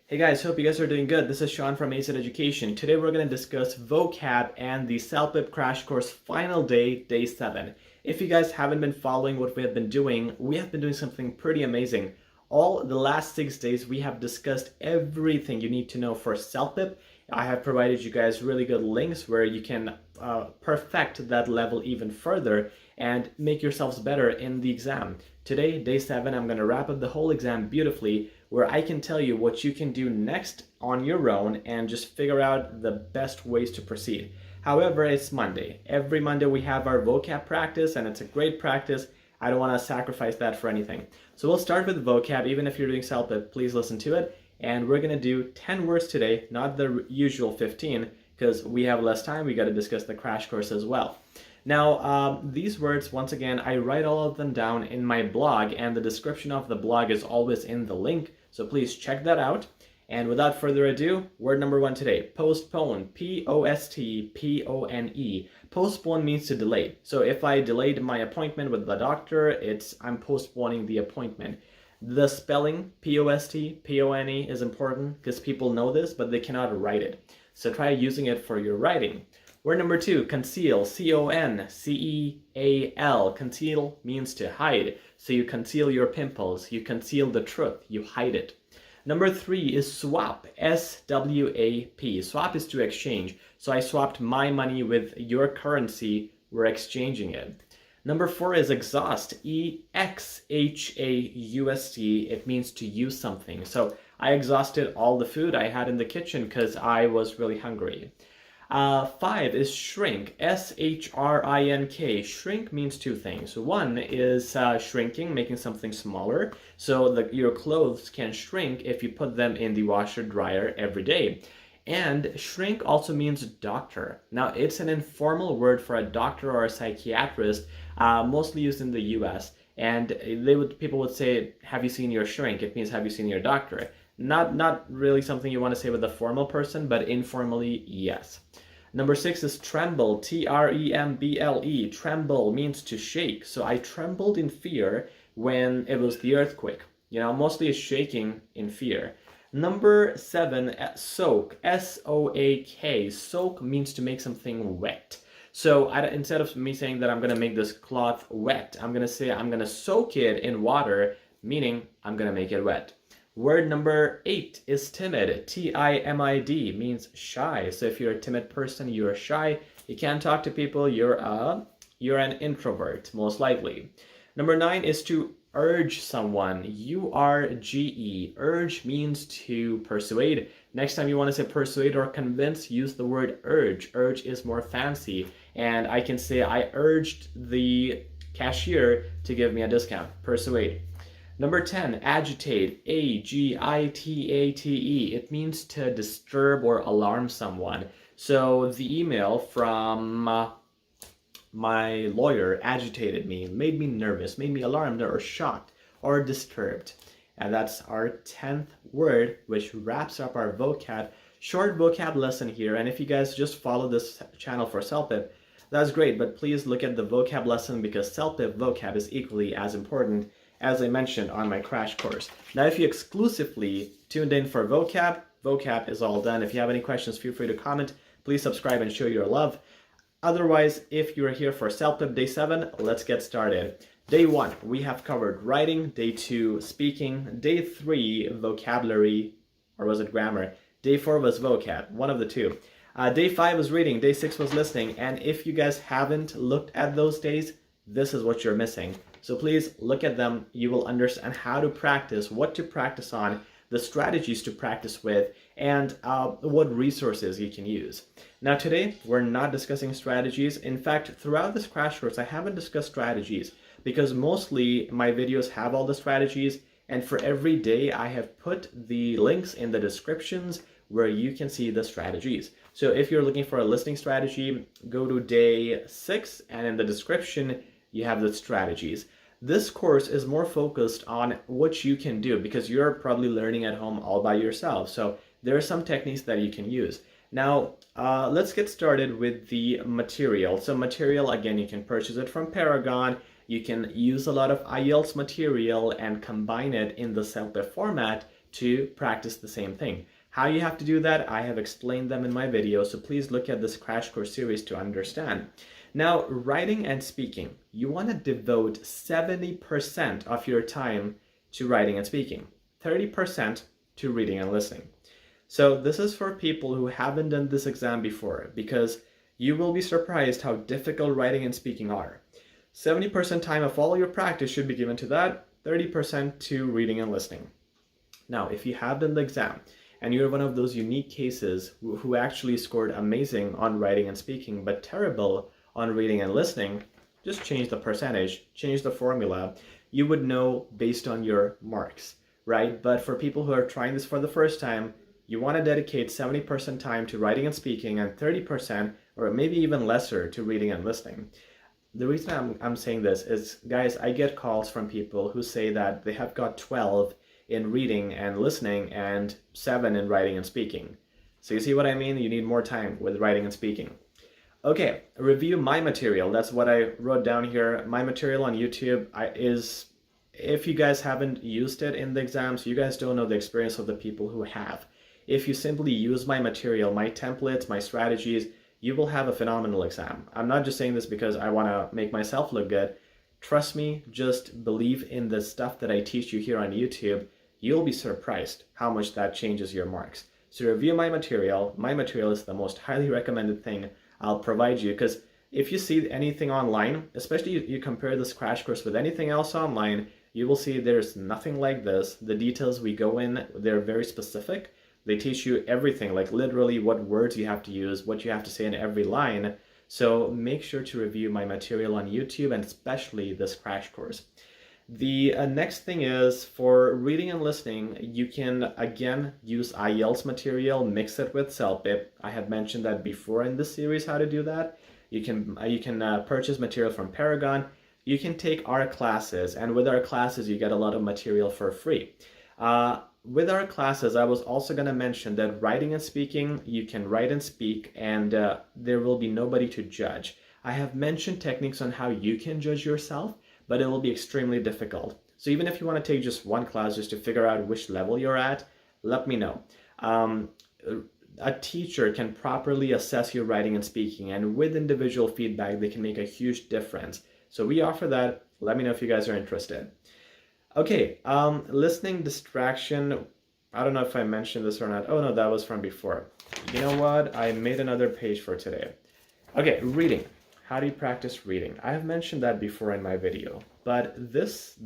Hey guys, hope you guys are doing good. This is Sean from HZad Education. Today we're going to discuss vocab and the CELPIP crash course final day, day 7. If you guys haven't been following what we have been doing something pretty amazing. All the last 6 days we have discussed everything you need to know for CELPIP. I have provided you guys really good links where you can perfect that level even further and make yourselves better in the exam. Today, day 7, I'm going to wrap up the whole exam beautifully, where I can tell you what you can do next on your own and just figure out the best ways to proceed. However, it's Monday. Every Monday we have our vocab practice, and it's a great practice. I don't want to sacrifice that for anything. So we'll start with vocab. Even if you're doing CELPIP, please listen to it. And we're going to do 10 words today, not the usual 15, because we have less time. We got to discuss the crash course as well. Now, these words, once again, I write all of them down in my blog, and the description of the blog is always in the link. So please check that out. And without further ado, word number 1 today, postpone, P-O-S-T-P-O-N-E. Postpone means to delay. So if I delayed my appointment with the doctor, I'm postponing the appointment. The spelling, P-O-S-T-P-O-N-E, is important because people know this, but they cannot write it. So try using it for your writing. Word number 2, conceal, C-O-N-C-E-A-L. Conceal means to hide. So you conceal your pimples, you conceal the truth, you hide it. Number 3 is swap, S-W-A-P. Swap is to exchange. So I swapped my money with your currency, we're exchanging it. Number 4 is exhaust, E-X-H-A-U-S-T. It means to use something. So I exhausted all the food I had in the kitchen because I was really hungry. 5 is shrink, S-H-R-I-N-K. Shrink means two things. One is shrinking, making something smaller. So your clothes can shrink if you put them in the washer dryer every day. And shrink also means doctor. Now, it's an informal word for a doctor or a psychiatrist, mostly used in the US. And people would say, have you seen your shrink? It means, have you seen your doctor? Not really something you want to say with a formal person, but informally, yes. Number 6 is tremble, T-R-E-M-B-L-E. Tremble means to shake. So I trembled in fear when it was the earthquake. Mostly it's shaking in fear. Number 7, soak, S-O-A-K. Soak means to make something wet. So instead of me saying that I'm going to make this cloth wet, I'm going to say I'm going to soak it in water, meaning I'm going to make it wet. Word number 8 is timid, T-I-M-I-D, means shy. So if you're a timid person, you're shy, you can't talk to people, you're an introvert, most likely. Number 9 is to urge someone, U-R-G-E. Urge means to persuade. Next time you want to say persuade or convince, use the word urge. Urge is more fancy, and I can say I urged the cashier to give me a discount. Persuade. Number 10, agitate, A-G-I-T-A-T-E. It means to disturb or alarm someone. So the email from my lawyer agitated me, made me nervous, made me alarmed or shocked or disturbed. And that's our 10th word, which wraps up our vocab, short vocab lesson here. And if you guys just follow this channel for CELPIP, that's great. But please look at the vocab lesson because CELPIP vocab is equally as important, as I mentioned on my crash course. Now, if you exclusively tuned in for vocab is all done. If you have any questions, feel free to comment. Please subscribe and show your love. Otherwise, if you're here for CELPIP Day 7, let's get started. Day 1, we have covered writing. Day 2, speaking. Day 3, vocabulary, or was it grammar? Day 4 was vocab, one of the two. Day 5 was reading. Day 6 was listening. And if you guys haven't looked at those days, this is what you're missing. So please look at them. You will understand how to practice, what to practice on, the strategies to practice with, and what resources you can use. Now today, we're not discussing strategies. In fact, throughout this crash course, I haven't discussed strategies because mostly my videos have all the strategies, and for every day, I have put the links in the descriptions where you can see the strategies. So if you're looking for a listening strategy, go to day 6, and in the description, you have the strategies. This course is more focused on what you can do because you're probably learning at home all by yourself. So there are some techniques that you can use. Now, let's get started with the material. So material, again, you can purchase it from Paragon. You can use a lot of IELTS material and combine it in the CELPIP format to practice the same thing. How you have to do that, I have explained them in my video, so please look at this crash course series to understand. Now, writing and speaking, you want to devote 70% of your time to writing and speaking, 30% to reading and listening. So this is for people who haven't done this exam before, because you will be surprised how difficult writing and speaking are. 70% time of all your practice should be given to that, 30% to reading and listening. Now, if you have done the exam, and you're one of those unique cases who actually scored amazing on writing and speaking, but terrible on reading and listening, just change the percentage, change the formula. You would know based on your marks, right? But for people who are trying this for the first time, you want to dedicate 70% time to writing and speaking and 30% or maybe even lesser to reading and listening. The reason I'm saying this is, guys, I get calls from people who say that they have got 12 in reading and listening and 7 in writing and speaking. So you see what I mean? You need more time with writing and speaking. Okay, review my material. That's what I wrote down here. My material on YouTube is, if you guys haven't used it in the exams, you guys don't know the experience of the people who have. If you simply use my material, my templates, my strategies, you will have a phenomenal exam. I'm not just saying this because I want to make myself look good. Trust me, just believe in the stuff that I teach you here on YouTube. You'll be surprised how much that changes your marks. So review my material. My material is the most highly recommended thing I'll provide you, because if you see anything online, especially you compare this crash course with anything else online, you will see there's nothing like this. The details we go in, they're very specific. They teach you everything, like literally what words you have to use, what you have to say in every line. So make sure to review my material on YouTube, and especially this crash course. The next thing is, for reading and listening, you can again use IELTS material, mix it with CELPIP. I have mentioned that before in this series how to do that. You can purchase material from Paragon. You can take our classes, and with our classes you get a lot of material for free. With our classes, I was also going to mention that writing and speaking, you can write and speak, and there will be nobody to judge. I have mentioned techniques on how you can judge yourself, but it will be extremely difficult. So even if you want to take just one class just to figure out which level you're at, let me know. A teacher can properly assess your writing and speaking, and with individual feedback, they can make a huge difference. So we offer that. Let me know if you guys are interested. Okay, listening distraction. I don't know if I mentioned this or not. Oh no, that was from before. You know what? I made another page for today. Okay, reading. How do you practice reading? I have mentioned that before in my video, but this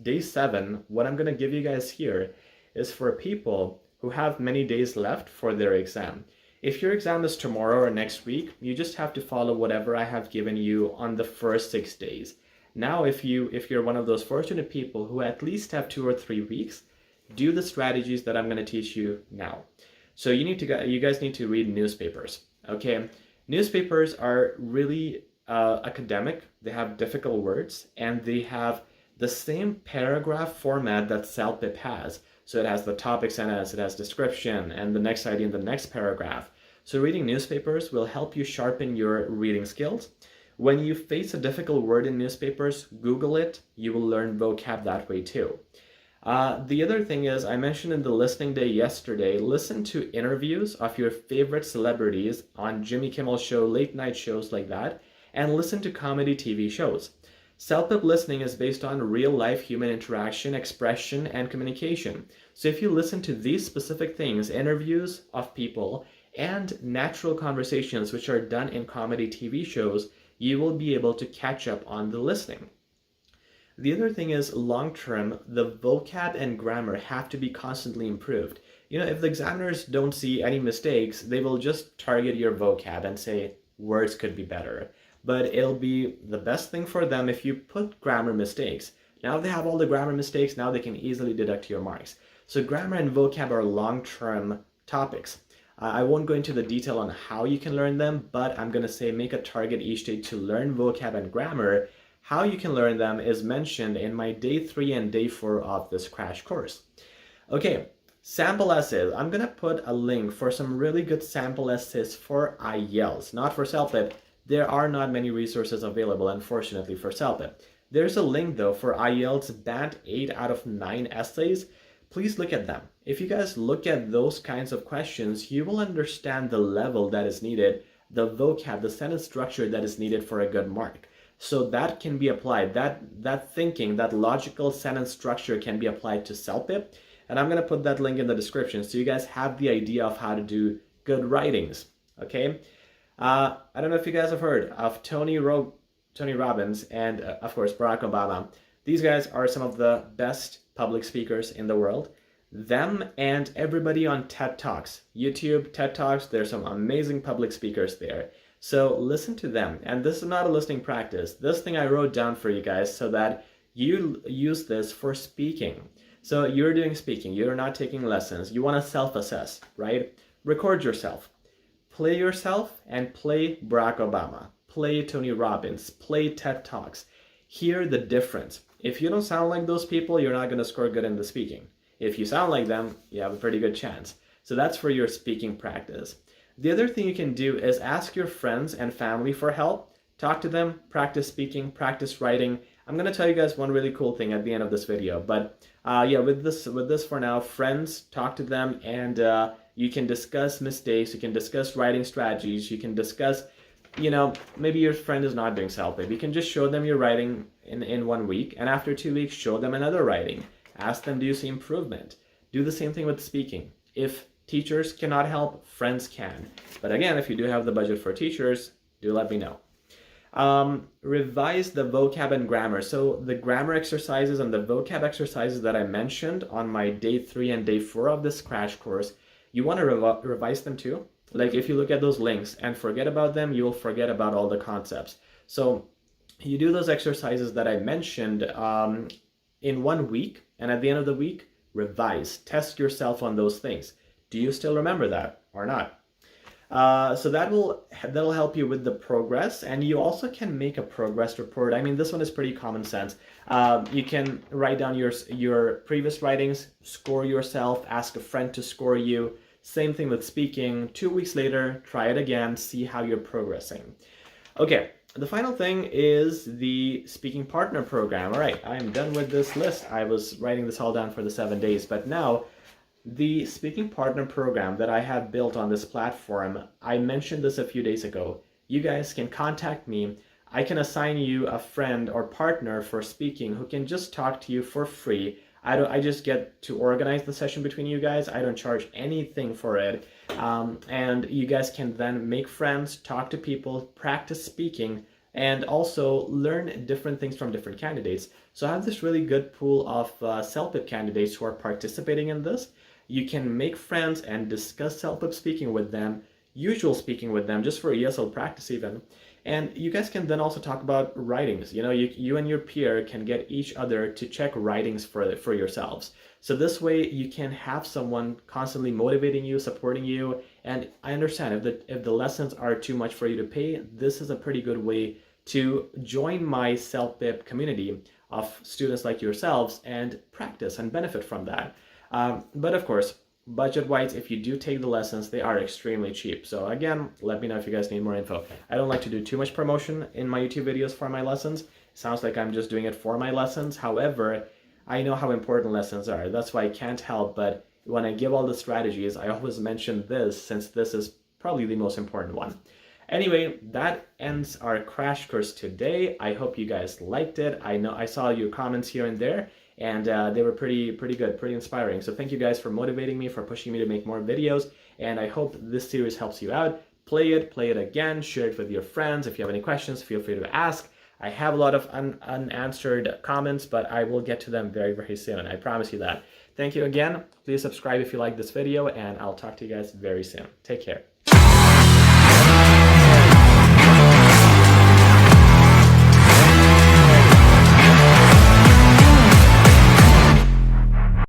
day 7, what I'm going to give you guys here is for people who have many days left for their exam. If your exam is tomorrow or next week, you just have to follow whatever I have given you on the first 6 days. Now, if you're one of those fortunate people who at least have 2 or 3 weeks, do the strategies that I'm going to teach you now. So you guys need to read newspapers, okay? Newspapers are really academic. They have difficult words, and they have the same paragraph format that CELPIP has. So it has the topic sentence, it has description, and the next idea in the next paragraph. So reading newspapers will help you sharpen your reading skills. When you face a difficult word in newspapers, Google it. You will learn vocab that way too. The other thing is, I mentioned in the listening day yesterday, listen to interviews of your favorite celebrities on Jimmy Kimmel's show, late night shows like that, and listen to comedy TV shows. CELPIP listening is based on real-life human interaction, expression, and communication. So if you listen to these specific things, interviews of people, and natural conversations which are done in comedy TV shows, you will be able to catch up on the listening. The other thing is, long-term, the vocab and grammar have to be constantly improved. You know, if the examiners don't see any mistakes, they will just target your vocab and say words could be better. But it'll be the best thing for them if you put grammar mistakes. Now they have all the grammar mistakes, now they can easily deduct your marks. So grammar and vocab are long-term topics. I won't go into the detail on how you can learn them, but I'm going to say make a target each day to learn vocab and grammar. How you can learn them is mentioned in my day 3 and day 4 of this crash course. Okay, sample essays. I'm going to put a link for some really good sample essays for IELTS, not for CELPIP. There are not many resources available, unfortunately, for CELPIP. There's a link, though, for IELTS Band 8 out of 9 essays. Please look at them. If you guys look at those kinds of questions, you will understand the level that is needed, the vocab, the sentence structure that is needed for a good mark. So that can be applied. That thinking, that logical sentence structure can be applied to CELPIP. And I'm going to put that link in the description so you guys have the idea of how to do good writings. Okay? I don't know if you guys have heard of Tony Robbins and, of course, Barack Obama. These guys are some of the best public speakers in the world. Them and everybody on TED Talks, YouTube, TED Talks, there's some amazing public speakers there. So listen to them. And this is not a listening practice. This thing I wrote down for you guys so that you use this for speaking. So you're doing speaking, you're not taking lessons, you want to self-assess, right? Record yourself. Play yourself and play Barack Obama. Play Tony Robbins. Play TED Talks. Hear the difference. If you don't sound like those people, you're not going to score good in the speaking. If you sound like them, you have a pretty good chance. So that's for your speaking practice. The other thing you can do is ask your friends and family for help. Talk to them, practice speaking, practice writing. I'm going to tell you guys one really cool thing at the end of this video. But yeah, with this for now, friends, talk to them and You can discuss mistakes, you can discuss writing strategies, you can discuss, maybe your friend is not doing CELPIP. You can just show them your writing in 1 week, and after 2 weeks, show them another writing. Ask them, do you see improvement? Do the same thing with speaking. If teachers cannot help, friends can. But again, if you do have the budget for teachers, do let me know. Revise the vocab and grammar. So the grammar exercises and the vocab exercises that I mentioned on my day 3 and day 4 of this crash course, you want to revise them too. Like if you look at those links and forget about them, you'll forget about all the concepts. So you do those exercises that I mentioned in 1 week, and at the end of the week, revise. Test yourself on those things. Do you still remember that or not? So that'll help you with the progress, and you also can make a progress report. I mean, this one is pretty common sense. You can write down your previous writings, score yourself, ask a friend to score you. Same thing with speaking. 2 weeks later, try it again, see how you're progressing. Okay, the final thing is the speaking partner program. All right, I'm done with this list. I was writing this all down for the 7 days, but now the speaking partner program that I have built on this platform, I mentioned this a few days ago. You guys can contact me. I can assign you a friend or partner for speaking who can just talk to you for free. I just get to organize the session between you guys. I don't charge anything for it. And you guys can then make friends, talk to people, practice speaking, and also learn different things from different candidates. So I have this really good pool of CELPIP candidates who are participating in this. You can make friends and discuss CELPIP speaking with them, usual speaking with them, just for ESL practice even. And you guys can then also talk about writings. You and your peer can get each other to check writings for yourselves. So this way you can have someone constantly motivating you, supporting you. And I understand if the lessons are too much for you to pay, this is a pretty good way to join my CELPIP community of students like yourselves and practice and benefit from that. But of course, budget-wise, if you do take the lessons, they are extremely cheap. So again, let me know if you guys need more info. I don't like to do too much promotion in my YouTube videos for my lessons. It sounds like I'm just doing it for my lessons. However, I know how important lessons are. That's why I can't help but when I give all the strategies, I always mention this since this is probably the most important one. Anyway, that ends our crash course today. I hope you guys liked it. I know I saw your comments here and there, and they were pretty good, pretty inspiring. So thank you guys for motivating me, for pushing me to make more videos, and I hope this series helps you out. Play it again, share it with your friends. If you have any questions, feel free to ask. I have a lot of unanswered comments, but I will get to them very, very soon. I promise you that. Thank you again. Please subscribe if you like this video, and I'll talk to you guys very soon. Take care.